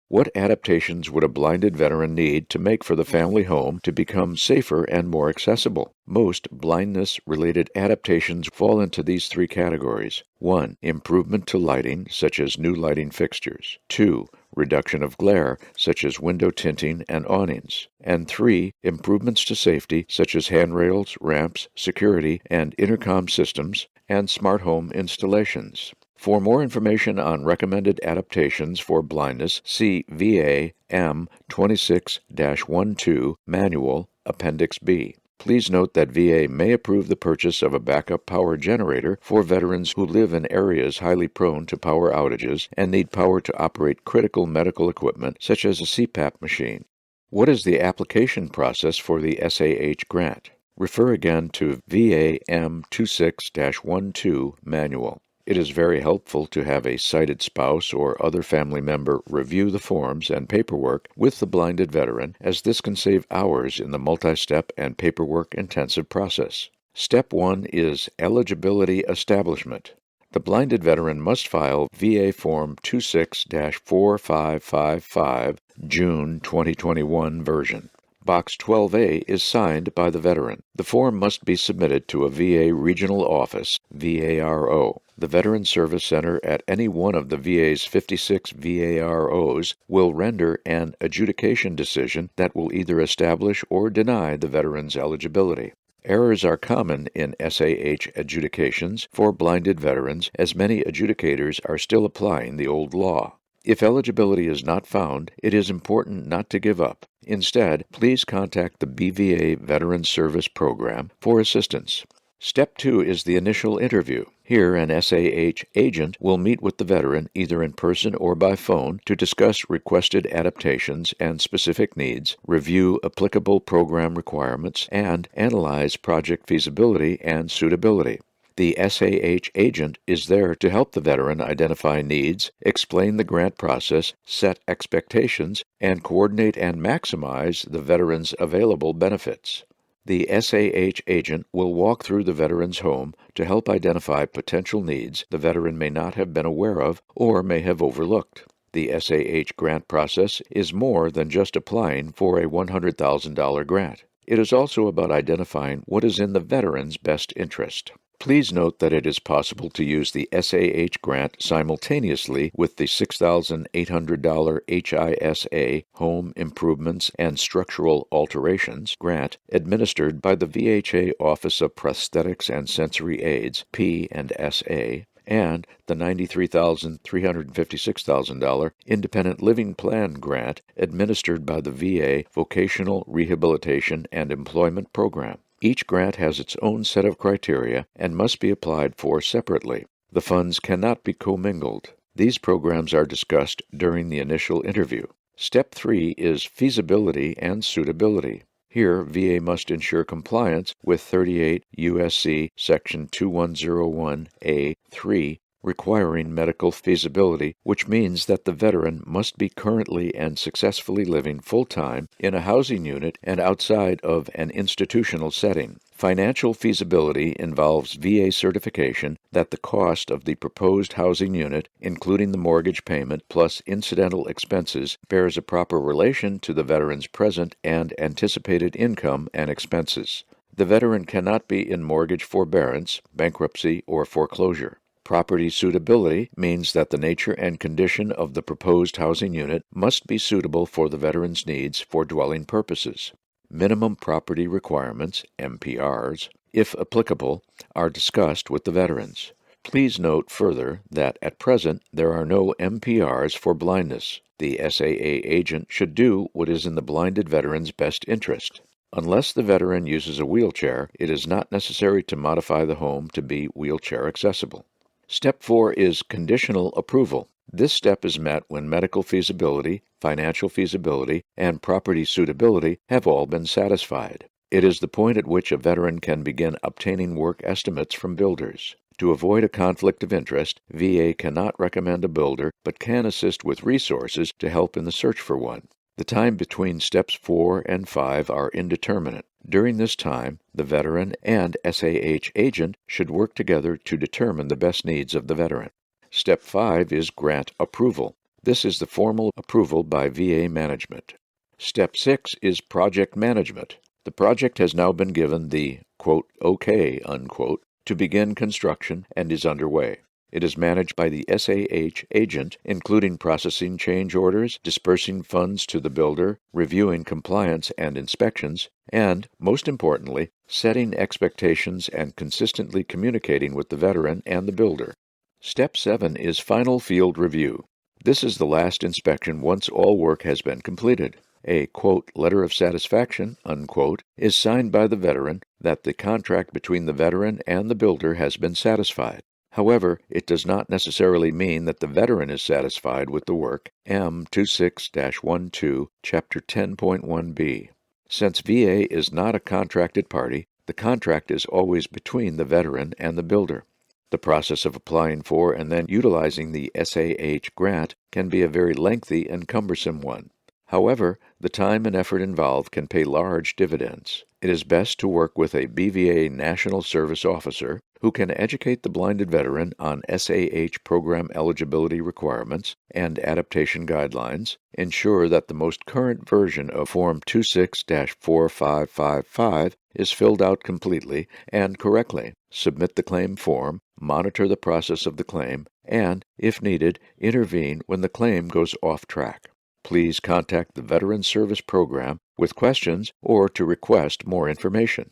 What adaptations would a blinded veteran need to make for the family home to become safer and more accessible? Most blindness-related adaptations fall into these 3 categories. 1. Improvement to lighting, such as new lighting fixtures. 2. Reduction of glare, such as window tinting and awnings. And 3. Improvements to safety, such as handrails, ramps, security, and intercom systems, and smart home installations. For more information on recommended adaptations for blindness, see VA M 26-12 Manual, Appendix B. Please note that VA may approve the purchase of a backup power generator for veterans who live in areas highly prone to power outages and need power to operate critical medical equipment such as a CPAP machine. What is the application process for the SAH grant? Refer again to VA M 26-12 Manual. It is very helpful to have a sighted spouse or other family member review the forms and paperwork with the blinded veteran, as this can save hours in the multi-step and paperwork-intensive process. Step 1 is eligibility establishment. The blinded veteran must file VA Form 26-4555, June 2021 version. Box 12A is signed by the veteran. The form must be submitted to a VA Regional Office, VARO. The Veteran Service Center at any one of the VA's 56 VAROs will render an adjudication decision that will either establish or deny the veteran's eligibility. Errors are common in SAH adjudications for blinded veterans, as many adjudicators are still applying the old law. If eligibility is not found, it is important not to give up. Instead, please contact the BVA Veteran Service Program for assistance. Step 2 is the initial interview. Here, an SAH agent will meet with the veteran either in person or by phone to discuss requested adaptations and specific needs, review applicable program requirements, and analyze project feasibility and suitability. The SAH agent is there to help the veteran identify needs, explain the grant process, set expectations, and coordinate and maximize the veteran's available benefits. The SAH agent will walk through the veteran's home to help identify potential needs the veteran may not have been aware of or may have overlooked. The SAH grant process is more than just applying for a $100,000 grant. It is also about identifying what is in the veteran's best interest. Please note that it is possible to use the SAH grant simultaneously with the $6,800 HISA Home Improvements and Structural Alterations grant administered by the VHA Office of Prosthetics and Sensory Aids, P&SA, and the $93,356 Independent Living Plan grant administered by the VA Vocational Rehabilitation and Employment Program. Each grant has its own set of criteria and must be applied for separately. The funds cannot be commingled. These programs are discussed during the initial interview. Step 3 is feasibility and suitability. Here, VA must ensure compliance with 38 U.S.C. Section 2101A.3, requiring medical feasibility, which means that the veteran must be currently and successfully living full-time in a housing unit and outside of an institutional setting. Financial feasibility involves VA certification that the cost of the proposed housing unit, including the mortgage payment plus incidental expenses, bears a proper relation to the veteran's present and anticipated income and expenses. The veteran cannot be in mortgage forbearance, bankruptcy, or foreclosure. Property suitability means that the nature and condition of the proposed housing unit must be suitable for the veteran's needs for dwelling purposes. Minimum property requirements, MPRs, if applicable, are discussed with the veterans. Please note further that at present there are no MPRs for blindness. The SAA agent should do what is in the blinded veteran's best interest. Unless the veteran uses a wheelchair, it is not necessary to modify the home to be wheelchair accessible. Step 4 is conditional approval. This step is met when medical feasibility, financial feasibility, and property suitability have all been satisfied. It is the point at which a veteran can begin obtaining work estimates from builders. To avoid a conflict of interest, VA cannot recommend a builder but can assist with resources to help in the search for one. The time between steps 4 and 5 are indeterminate. During this time, the veteran and SAH agent should work together to determine the best needs of the veteran. Step 5 is grant approval. This is the formal approval by VA management. Step 6 is project management. The project has now been given the, quote, okay, unquote, to begin construction and is underway. It is managed by the SAH agent, including processing change orders, dispersing funds to the builder, reviewing compliance and inspections, and, most importantly, setting expectations and consistently communicating with the veteran and the builder. Step 7 is final field review. This is the last inspection once all work has been completed. A, quote, letter of satisfaction, unquote, is signed by the veteran that the contract between the veteran and the builder has been satisfied. However, it does not necessarily mean that the veteran is satisfied with the work, M26-12, Chapter 10.1b. Since VA is not a contracted party, the contract is always between the veteran and the builder. The process of applying for and then utilizing the SAH grant can be a very lengthy and cumbersome one. However, the time and effort involved can pay large dividends. It is best to work with a BVA National Service Officer who can educate the blinded veteran on SAH program eligibility requirements and adaptation guidelines, ensure that the most current version of Form 26-4555 is filled out completely and correctly, submit the claim form, monitor the process of the claim, and, if needed, intervene when the claim goes off track. Please contact the Veteran Service Program with questions or to request more information.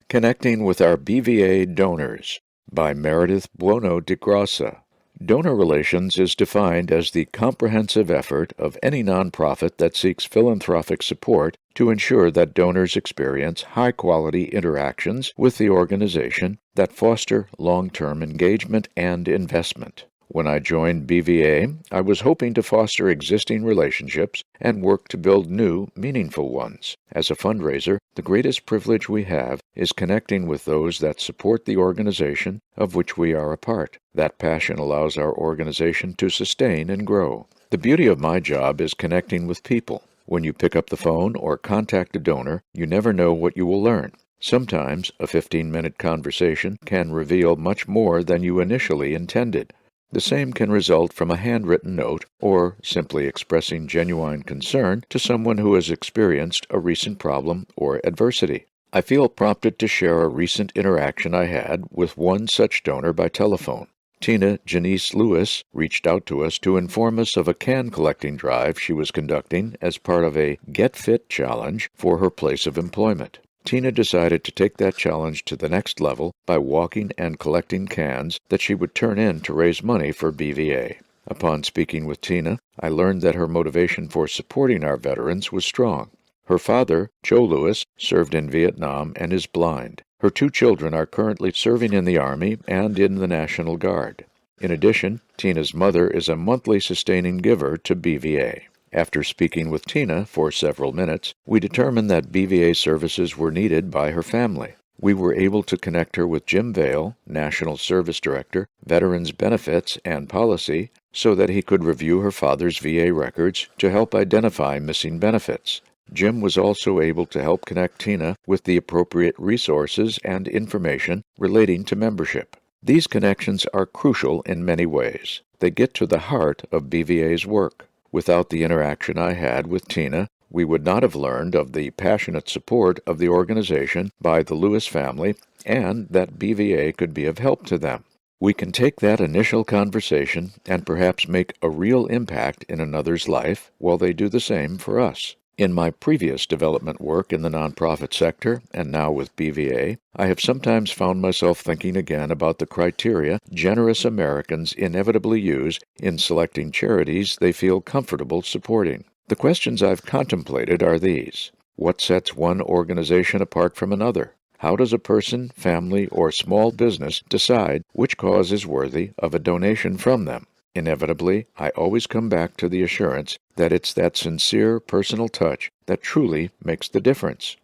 Connecting with our BVA Donors by Meredith Buono de Grassa. Donor relations is defined as the comprehensive effort of any nonprofit that seeks philanthropic support to ensure that donors experience high-quality interactions with the organization that foster long-term engagement and investment. When I joined BVA, I was hoping to foster existing relationships and work to build new, meaningful ones. As a fundraiser, the greatest privilege we have is connecting with those that support the organization of which we are a part. That passion allows our organization to sustain and grow. The beauty of my job is connecting with people. When you pick up the phone or contact a donor, you never know what you will learn. Sometimes a 15-minute conversation can reveal much more than you initially intended. The same can result from a handwritten note or simply expressing genuine concern to someone who has experienced a recent problem or adversity. I feel prompted to share a recent interaction I had with one such donor by telephone. Tina Janice Lewis reached out to us to inform us of a can collecting drive she was conducting as part of a Get Fit challenge for her place of employment. Tina decided to take that challenge to the next level by walking and collecting cans that she would turn in to raise money for BVA. Upon speaking with Tina, I learned that her motivation for supporting our veterans was strong. Her father, Joe Lewis, served in Vietnam and is blind. Her 2 children are currently serving in the Army and in the National Guard. In addition, Tina's mother is a monthly sustaining giver to BVA. After speaking with Tina for several minutes, we determined that BVA services were needed by her family. We were able to connect her with Jim Vale, National Service Director, Veterans Benefits and Policy, so that he could review her father's VA records to help identify missing benefits. Jim was also able to help connect Tina with the appropriate resources and information relating to membership. These connections are crucial in many ways. They get to the heart of BVA's work. Without the interaction I had with Tina, we would not have learned of the passionate support of the organization by the Lewis family and that BVA could be of help to them. We can take that initial conversation and perhaps make a real impact in another's life while they do the same for us. In my previous development work in the nonprofit sector, and now with BVA, I have sometimes found myself thinking again about the criteria generous Americans inevitably use in selecting charities they feel comfortable supporting. The questions I've contemplated are these. What sets one organization apart from another? How does a person, family, or small business decide which cause is worthy of a donation from them? Inevitably, I always come back to the assurance that it's that sincere personal touch that truly makes the difference.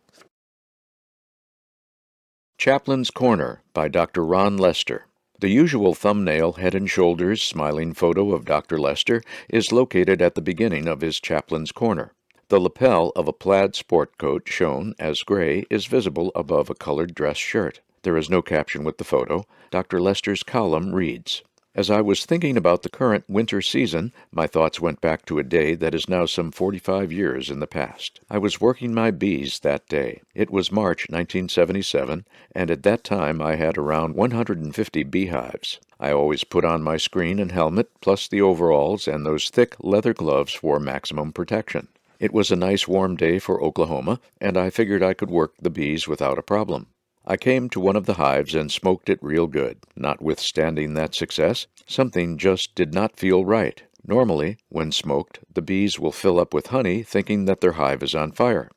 Chaplain's Corner by Dr. Ron Lester. The usual thumbnail head and shoulders smiling photo of Dr. Lester is located at the beginning of his Chaplain's Corner. The lapel of a plaid sport coat shown as gray is visible above a colored dress shirt. There is no caption with the photo. Dr. Lester's column reads, "As I was thinking about the current winter season, my thoughts went back to a day that is now some 45 years in the past. I was working my bees that day. It was March 1977, and at that time I had around 150 beehives. I always put on my screen and helmet, plus the overalls and those thick leather gloves for maximum protection. It was a nice warm day for Oklahoma, and I figured I could work the bees without a problem. I came to one of the hives and smoked it real good. Notwithstanding that success, something just did not feel right. Normally, when smoked, the bees will fill up with honey thinking that their hive is on fire.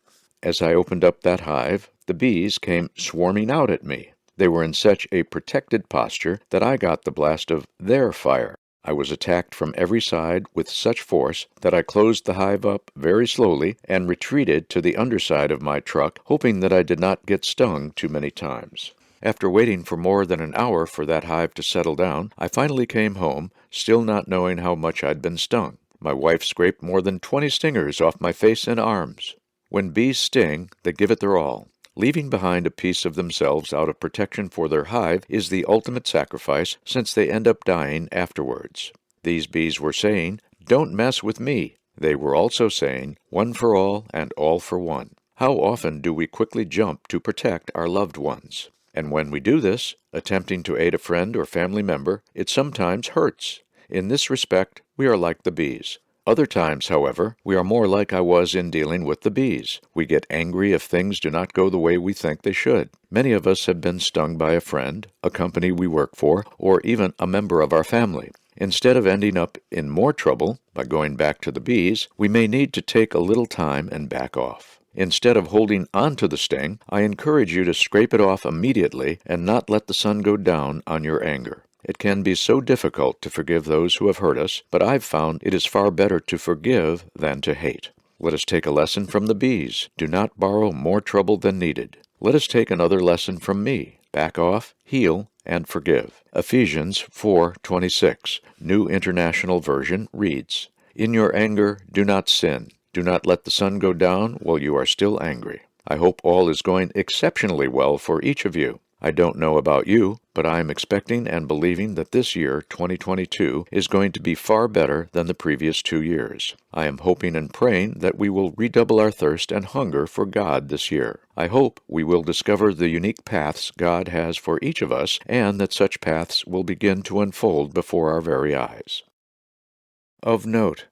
As I opened up that hive, the bees came swarming out at me. They were in such a protected posture that I got the blast of their fire. I was attacked from every side with such force that I closed the hive up very slowly and retreated to the underside of my truck, hoping that I did not get stung too many times. After waiting for more than an hour for that hive to settle down, I finally came home, still not knowing how much I'd been stung. My wife scraped more than 20 stingers off my face and arms. When bees sting, they give it their all. Leaving behind a piece of themselves out of protection for their hive is the ultimate sacrifice, since they end up dying afterwards. These bees were saying, 'Don't mess with me.' They were also saying, 'One for all and all for one.' How often do we quickly jump to protect our loved ones? And when we do this, attempting to aid a friend or family member, it sometimes hurts. In this respect, we are like the bees. Other times, however, we are more like I was in dealing with the bees. We get angry if things do not go the way we think they should. Many of us have been stung by a friend, a company we work for, or even a member of our family. Instead of ending up in more trouble by going back to the bees, we may need to take a little time and back off. Instead of holding on to the sting, I encourage you to scrape it off immediately and not let the sun go down on your anger. It can be so difficult to forgive those who have hurt us, but I've found it is far better to forgive than to hate. Let us take a lesson from the bees. Do not borrow more trouble than needed. Let us take another lesson from me. Back off, heal, and forgive. Ephesians 4:26, New International Version, reads, "In your anger, do not sin. Do not let the sun go down while you are still angry." I hope all is going exceptionally well for each of you. I don't know about you, but I am expecting and believing that this year, 2022, is going to be far better than the previous 2 years. I am hoping and praying that we will redouble our thirst and hunger for God this year. I hope we will discover the unique paths God has for each of us, and that such paths will begin to unfold before our very eyes. Of note,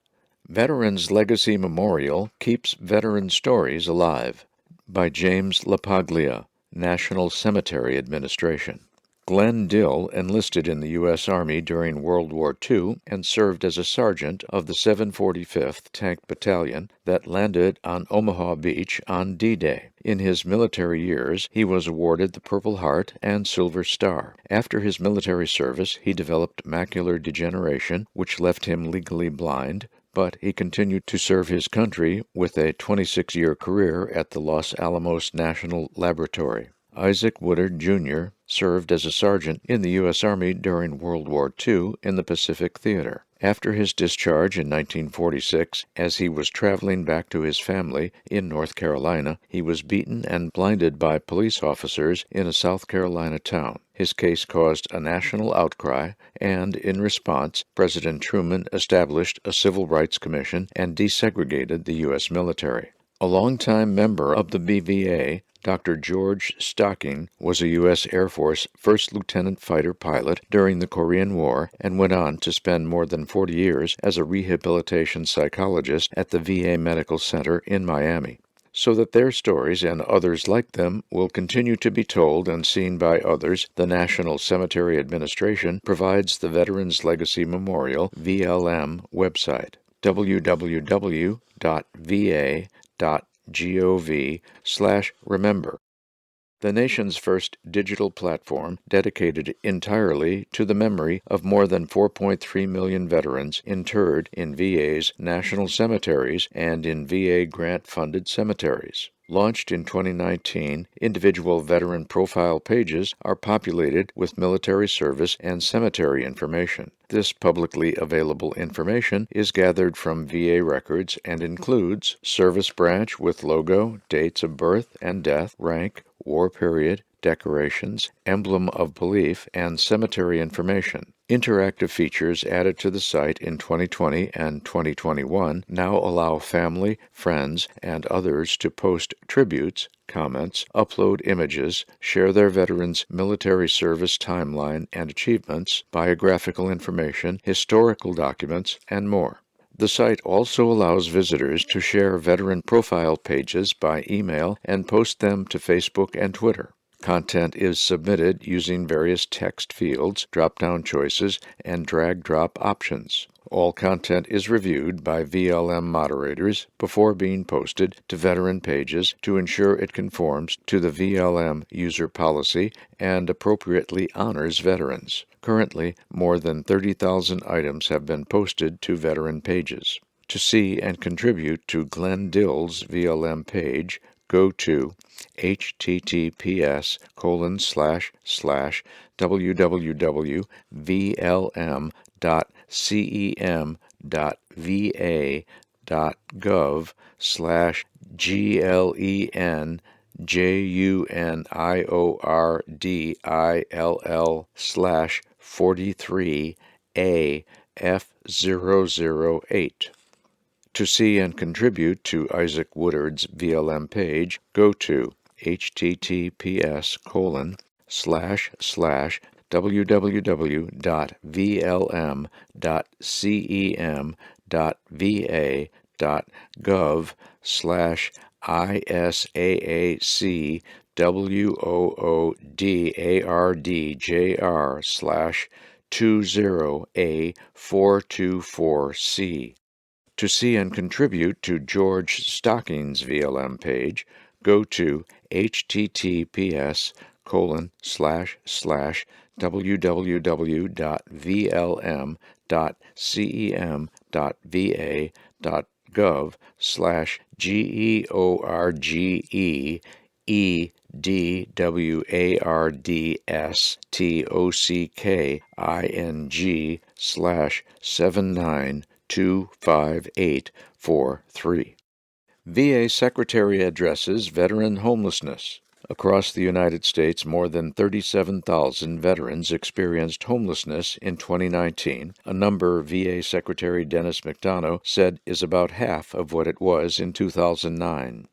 Veterans Legacy Memorial keeps veteran stories alive, by James LaPaglia, National Cemetery Administration. Glenn Dill enlisted in the U.S. Army during World War II and served as a sergeant of the 745th Tank Battalion that landed on Omaha Beach on D-Day. In his military years, he was awarded the Purple Heart and Silver Star. After his military service, he developed macular degeneration, which left him legally blind, but he continued to serve his country with a 26-year career at the Los Alamos National Laboratory. Isaac Woodard, Jr. served as a sergeant in the U.S. Army during World War II in the Pacific Theater. After his discharge in 1946, as he was traveling back to his family in North Carolina, he was beaten and blinded by police officers in a South Carolina town. His case caused a national outcry, and in response, President Truman established a Civil Rights Commission and desegregated the U.S. military. A longtime member of the BVA, Dr. George Stocking was a U.S. Air Force first lieutenant fighter pilot during the Korean War and went on to spend more than 40 years as a rehabilitation psychologist at the VA Medical Center in Miami. So that their stories and others like them will continue to be told and seen by others, the National Cemetery Administration provides the Veterans Legacy Memorial VLM website, www.va.gov/remember. The nation's first digital platform dedicated entirely to the memory of more than 4.3 million veterans interred in VA's national cemeteries and in VA grant-funded cemeteries. Launched in 2019, individual veteran profile pages are populated with military service and cemetery information. This publicly available information is gathered from VA records and includes service branch with logo, dates of birth and death, rank, war period, decorations, emblem of belief, and cemetery information. Interactive features added to the site in 2020 and 2021 now allow family, friends, and others to post tributes, comments, upload images, share their veterans' military service timeline and achievements, biographical information, historical documents, and more. The site also allows visitors to share veteran profile pages by email and post them to Facebook and Twitter. Content is submitted using various text fields, drop-down choices, and drag-drop options. All content is reviewed by VLM moderators before being posted to veteran pages to ensure it conforms to the VLM user policy and appropriately honors veterans. Currently, more than 30,000 items have been posted to veteran pages. To see and contribute to Glenn Dill's VLM page, go to https://www.vlm.cem.va.gov/GLENJUNIORDILL/43AF008. To see and contribute to Isaac Woodard's VLM page, go to https://www.VLM.CEM.VA.gov/ISAAC/20A424C. To see and contribute to George Stocking's VLM page, go to https://www.VLM.CEM.VA.gov/GEORGE/25843. VA Secretary addresses veteran homelessness. Across the United States, more than 37,000 veterans experienced homelessness in 2019, a number VA Secretary Dennis McDonough said is about half of what it was in 2009.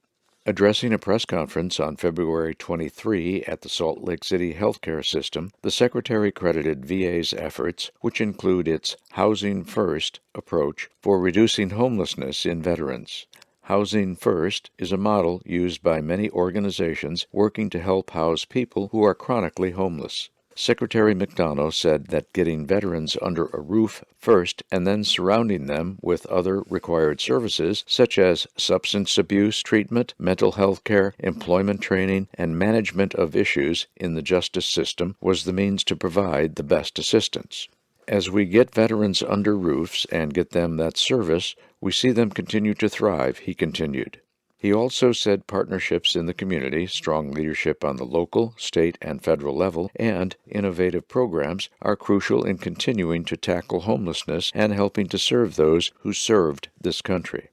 Addressing a press conference on February 23 at the Salt Lake City Healthcare System, the Secretary credited VA's efforts, which include its Housing First approach for reducing homelessness in veterans. Housing First is a model used by many organizations working to help house people who are chronically homeless. Secretary McDonough said that getting veterans under a roof first and then surrounding them with other required services such as substance abuse treatment, mental health care, employment training, and management of issues in the justice system was the means to provide the best assistance. As we get veterans under roofs and get them that service, we see them continue to thrive, he continued. He also said partnerships in the community, strong leadership on the local, state, and federal level, and innovative programs are crucial in continuing to tackle homelessness and helping to serve those who served this country.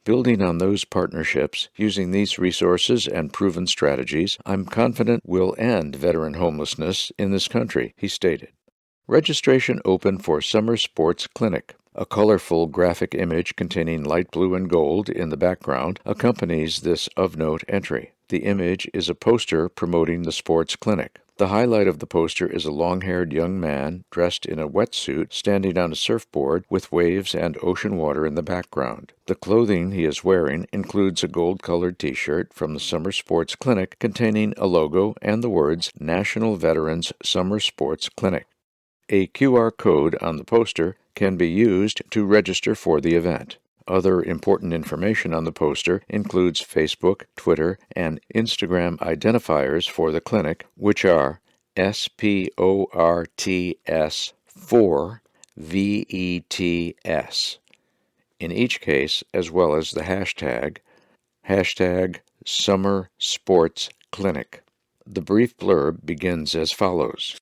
Building on those partnerships, using these resources and proven strategies, I'm confident we'll end veteran homelessness in this country, he stated. Registration open for Summer Sports Clinic. A colorful graphic image containing light blue and gold in the background accompanies this of-note entry. The image is a poster promoting the sports clinic. The highlight of the poster is a long-haired young man dressed in a wetsuit standing on a surfboard with waves and ocean water in the background. The clothing he is wearing includes a gold-colored t-shirt from the Summer Sports Clinic containing a logo and the words National Veterans Summer Sports Clinic. A QR code on the poster can be used to register for the event. Other important information on the poster includes Facebook, Twitter, and Instagram identifiers for the clinic, which are SPORTS4VETS, in each case, as well as the hashtag Summer Sports Clinic. The brief blurb begins as follows.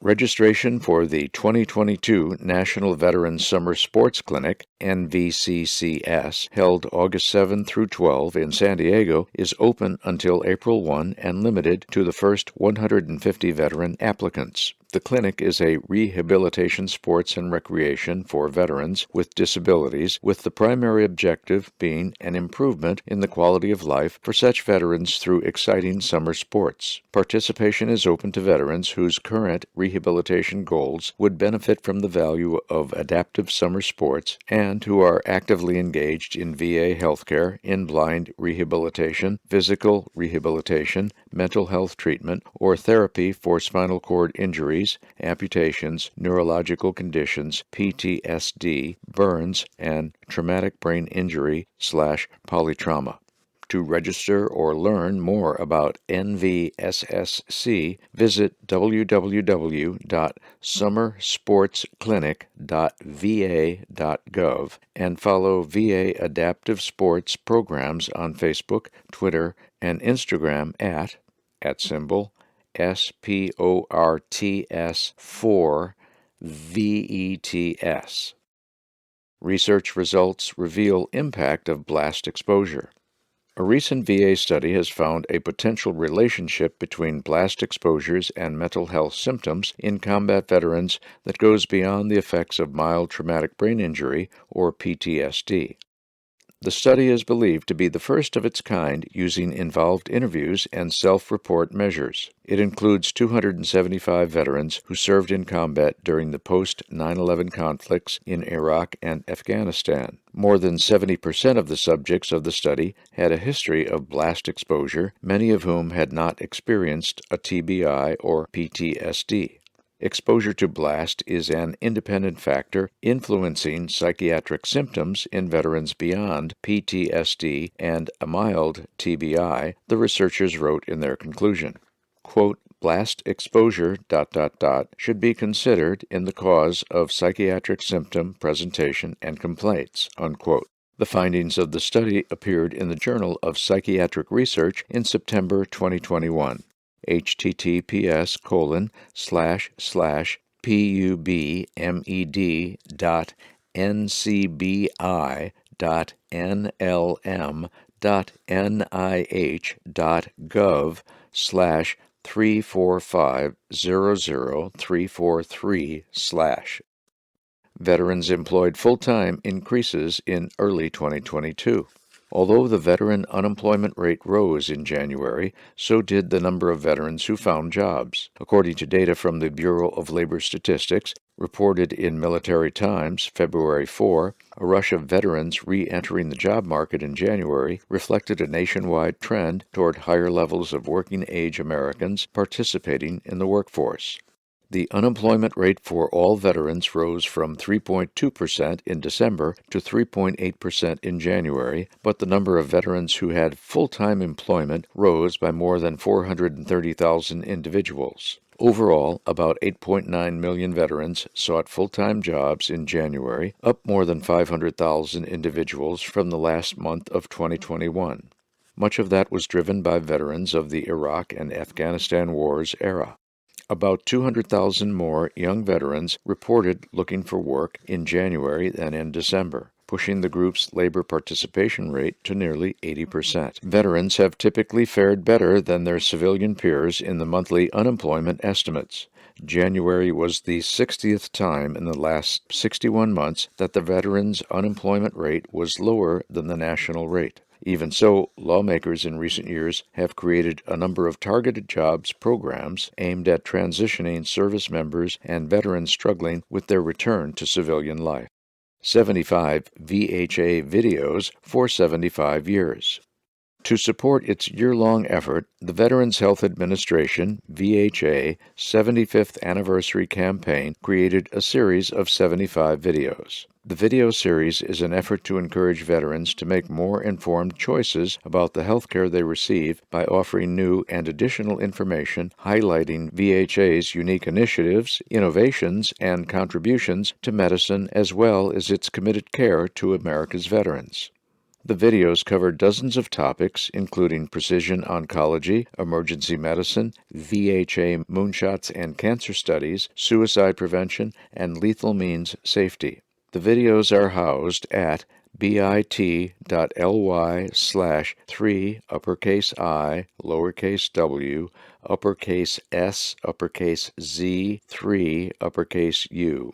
Registration for the 2022 National Veterans Summer Sports Clinic, NVCCS, held August 7 through 12 in San Diego, is open until April 1 and limited to the first 150 veteran applicants. The clinic is a rehabilitation sports and recreation for veterans with disabilities, with the primary objective being an improvement in the quality of life for such veterans through exciting summer sports. Participation is open to veterans whose current rehabilitation goals would benefit from the value of adaptive summer sports and who are actively engaged in VA healthcare, in-blind rehabilitation, physical rehabilitation, mental health treatment, or therapy for spinal cord injuries, amputations, neurological conditions, PTSD, burns, and traumatic brain injury/polytrauma. To register or learn more about NVSSC, visit www.summersportsclinic.va.gov and follow VA Adaptive Sports Programs on Facebook, Twitter, and Instagram at SPORTS4VETS. Research results reveal impact of blast exposure. A recent VA study has found a potential relationship between blast exposures and mental health symptoms in combat veterans that goes beyond the effects of mild traumatic brain injury, or PTSD. The study is believed to be the first of its kind using involved interviews and self-report measures. It includes 275 veterans who served in combat during the post-9/11 conflicts in Iraq and Afghanistan. More than 70% of the subjects of the study had a history of blast exposure, many of whom had not experienced a TBI or PTSD. Exposure to blast is an independent factor influencing psychiatric symptoms in veterans beyond PTSD and a mild TBI, the researchers wrote in their conclusion. Quote, blast exposure ... should be considered in the cause of psychiatric symptom presentation and complaints, unquote. The findings of the study appeared in the Journal of Psychiatric Research in September 2021. https://pubmed.nlm.nih.gov/345000343/. Veterans employed full-time increases in early 2022. Although the veteran unemployment rate rose in January, so did the number of veterans who found jobs. According to data from the Bureau of Labor Statistics, reported in Military Times, February 4, a rush of veterans re-entering the job market in January reflected a nationwide trend toward higher levels of working-age Americans participating in the workforce. The unemployment rate for all veterans rose from 3.2% in December to 3.8% in January, but the number of veterans who had full-time employment rose by more than 430,000 individuals. Overall, about 8.9 million veterans sought full-time jobs in January, up more than 500,000 individuals from the last month of 2021. Much of that was driven by veterans of the Iraq and Afghanistan wars era. About 200,000 more young veterans reported looking for work in January than in December, pushing the group's labor participation rate to nearly 80%. Veterans have typically fared better than their civilian peers in the monthly unemployment estimates. January was the 60th time in the last 61 months that the veterans' unemployment rate was lower than the national rate. Even so, lawmakers in recent years have created a number of targeted jobs programs aimed at transitioning service members and veterans struggling with their return to civilian life. 75 VHA videos for 75 years. To support its year-long effort, the Veterans Health Administration, VHA, 75th Anniversary Campaign created a series of 75 videos. The video series is an effort to encourage veterans to make more informed choices about the health care they receive by offering new and additional information highlighting VHA's unique initiatives, innovations, and contributions to medicine as well as its committed care to America's veterans. The videos cover dozens of topics, including precision oncology, emergency medicine, VHA moonshots and cancer studies, suicide prevention, and lethal means safety. The videos are housed at bit.ly/3 uppercase I, lowercase w, uppercase S, uppercase Z, 3 uppercase U.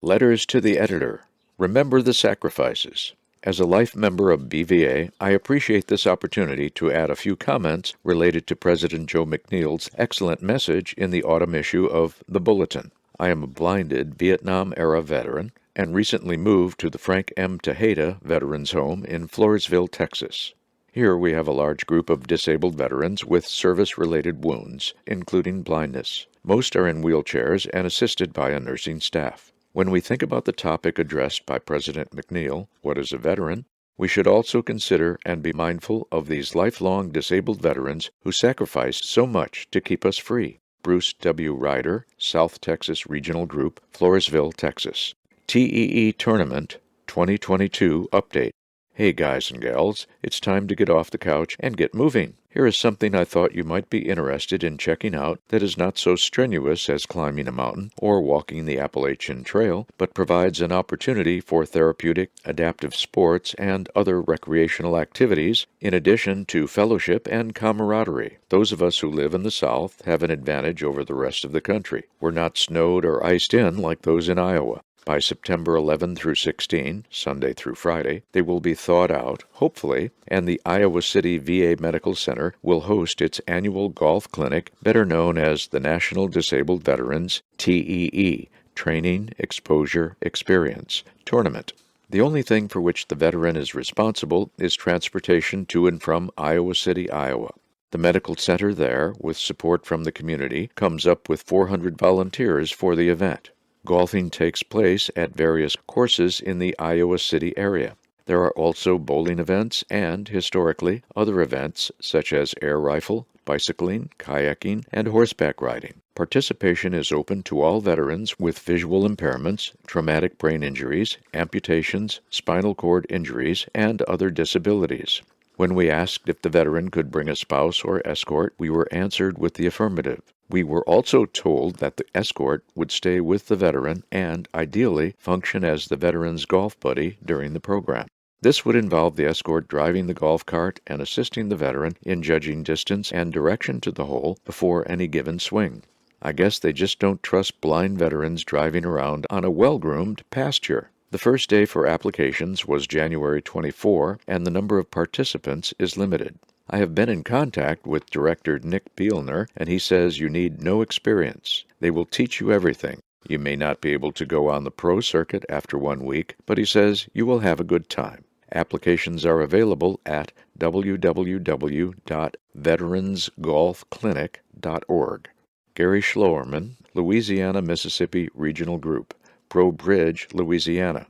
Letters to the Editor. Remember the sacrifices. As a life member of BVA, I appreciate this opportunity to add a few comments related to President Joe McNeil's excellent message in the autumn issue of the Bulletin. I am a blinded Vietnam-era veteran and recently moved to the Frank M. Tejada Veterans Home in Floresville, Texas. Here we have a large group of disabled veterans with service-related wounds, including blindness. Most are in wheelchairs and assisted by a nursing staff. When we think about the topic addressed by President McNeil, what is a veteran, we should also consider and be mindful of these lifelong disabled veterans who sacrificed so much to keep us free. Bruce W. Ryder, South Texas Regional Group, Floresville, Texas. TEE Tournament 2022 Update. Hey guys and gals, it's time to get off the couch and get moving. Here is something I thought you might be interested in checking out that is not so strenuous as climbing a mountain or walking the Appalachian Trail, but provides an opportunity for therapeutic, adaptive sports and other recreational activities, in addition to fellowship and camaraderie. Those of us who live in the South have an advantage over the rest of the country. We're not snowed or iced in like those in Iowa. By September 11 through 16, Sunday through Friday, they will be thawed out, hopefully, and the Iowa City VA Medical Center will host its annual golf clinic, better known as the National Disabled Veterans TEE, Training, Exposure, Experience, Tournament. The only thing for which the veteran is responsible is transportation to and from Iowa City, Iowa. The medical center there, with support from the community, comes up with 400 volunteers for the event. Golfing takes place at various courses in the Iowa City area. There are also bowling events and, historically, other events such as air rifle, bicycling, kayaking, and horseback riding. Participation is open to all veterans with visual impairments, traumatic brain injuries, amputations, spinal cord injuries, and other disabilities. When we asked if the veteran could bring a spouse or escort, we were answered with the affirmative. We were also told that the escort would stay with the veteran and, ideally, function as the veteran's golf buddy during the program. This would involve the escort driving the golf cart and assisting the veteran in judging distance and direction to the hole before any given swing. I guess they just don't trust blind veterans driving around on a well-groomed pasture. The first day for applications was January 24, and the number of participants is limited. I have been in contact with Director Nick Bielner, and he says you need no experience. They will teach you everything. You may not be able to go on the pro circuit after 1 week, but he says you will have a good time. Applications are available at www.veteransgolfclinic.org. Gary Schloerman, Louisiana-Mississippi Regional Group, Pro Bridge, Louisiana.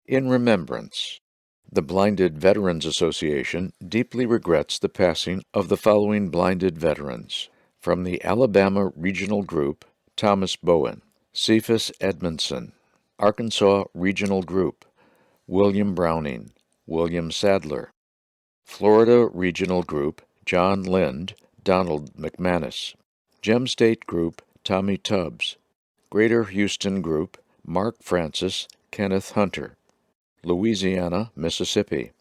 In remembrance. The Blinded Veterans Association deeply regrets the passing of the following blinded veterans. From the Alabama Regional Group, Thomas Bowen, Cephas Edmondson. Arkansas Regional Group, William Browning, William Sadler. Florida Regional Group, John Lind, Donald McManus. Gem State Group, Tommy Tubbs. Greater Houston Group, Mark Francis, Kenneth Hunter. Louisiana, Mississippi,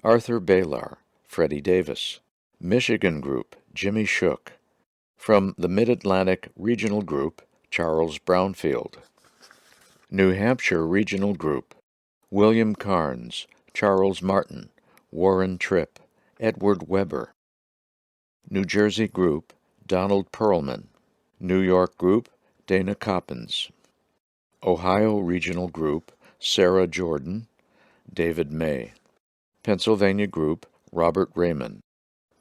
Arthur Balar, Freddie Davis. Michigan Group, Jimmy Shook. From the Mid-Atlantic Regional Group, Charles Brownfield. New Hampshire Regional Group, William Carnes, Charles Martin, Warren Tripp, Edward Weber. New Jersey Group, Donald Perlman. New York Group, Dana Coppins. Ohio Regional Group, Sarah Jordan, David May. Pennsylvania Group, Robert Raymond.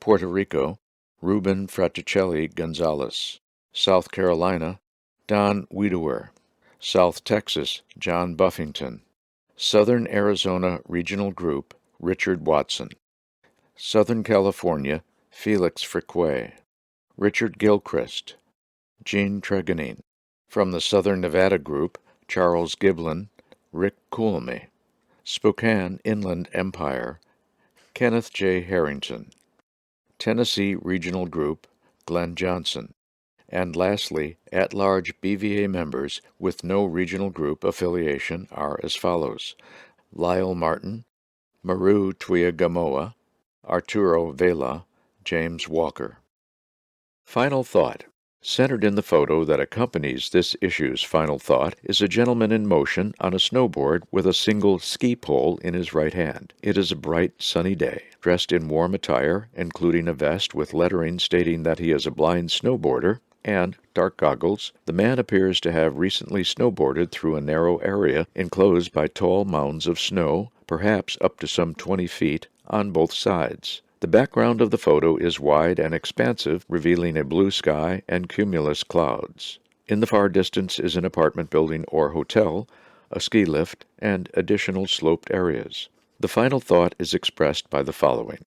Puerto Rico, Ruben Fraticelli Gonzalez. South Carolina, Don Wiederer. South Texas, John Buffington. Southern Arizona Regional Group, Richard Watson. Southern California, Felix Friquet. Richard Gilchrist. Jean Tregonine. From the Southern Nevada Group, Charles Giblin, Rick Coolmy. Spokane Inland Empire, Kenneth J. Harrington. Tennessee Regional Group, Glenn Johnson. And lastly, at-large BVA members with no regional group affiliation are as follows: Lyle Martin, Maru Tuiagamoa, Arturo Vela, James Walker. Final thought. Centered in the photo that accompanies this issue's final thought is a gentleman in motion on a snowboard with a single ski pole in his right hand. It is a bright, sunny day. Dressed in warm attire, including a vest with lettering stating that he is a blind snowboarder, and dark goggles, the man appears to have recently snowboarded through a narrow area enclosed by tall mounds of snow, perhaps up to some 20 feet, on both sides. The background of the photo is wide and expansive, revealing a blue sky and cumulus clouds. In the far distance is an apartment building or hotel, a ski lift, and additional sloped areas. The final thought is expressed by the following.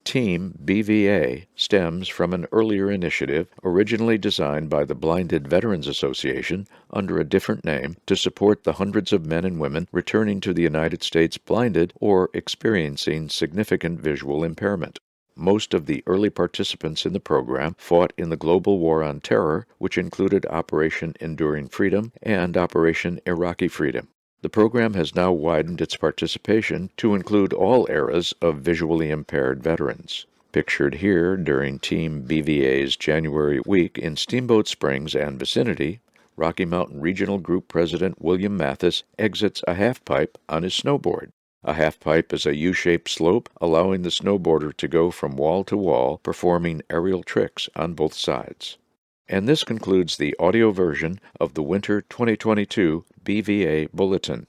Team BVA stems from an earlier initiative originally designed by the Blinded Veterans Association under a different name to support the hundreds of men and women returning to the United States blinded or experiencing significant visual impairment. Most of the early participants in the program fought in the global war on terror, which included Operation Enduring Freedom and Operation Iraqi Freedom. The program has now widened its participation to include all eras of visually impaired veterans. Pictured here during Team BVA's January week in Steamboat Springs and vicinity, Rocky Mountain Regional Group President William Mathis exits a half-pipe on his snowboard. A half-pipe is a U-shaped slope, allowing the snowboarder to go from wall to wall, performing aerial tricks on both sides. And this concludes the audio version of the Winter 2022 BVA Bulletin.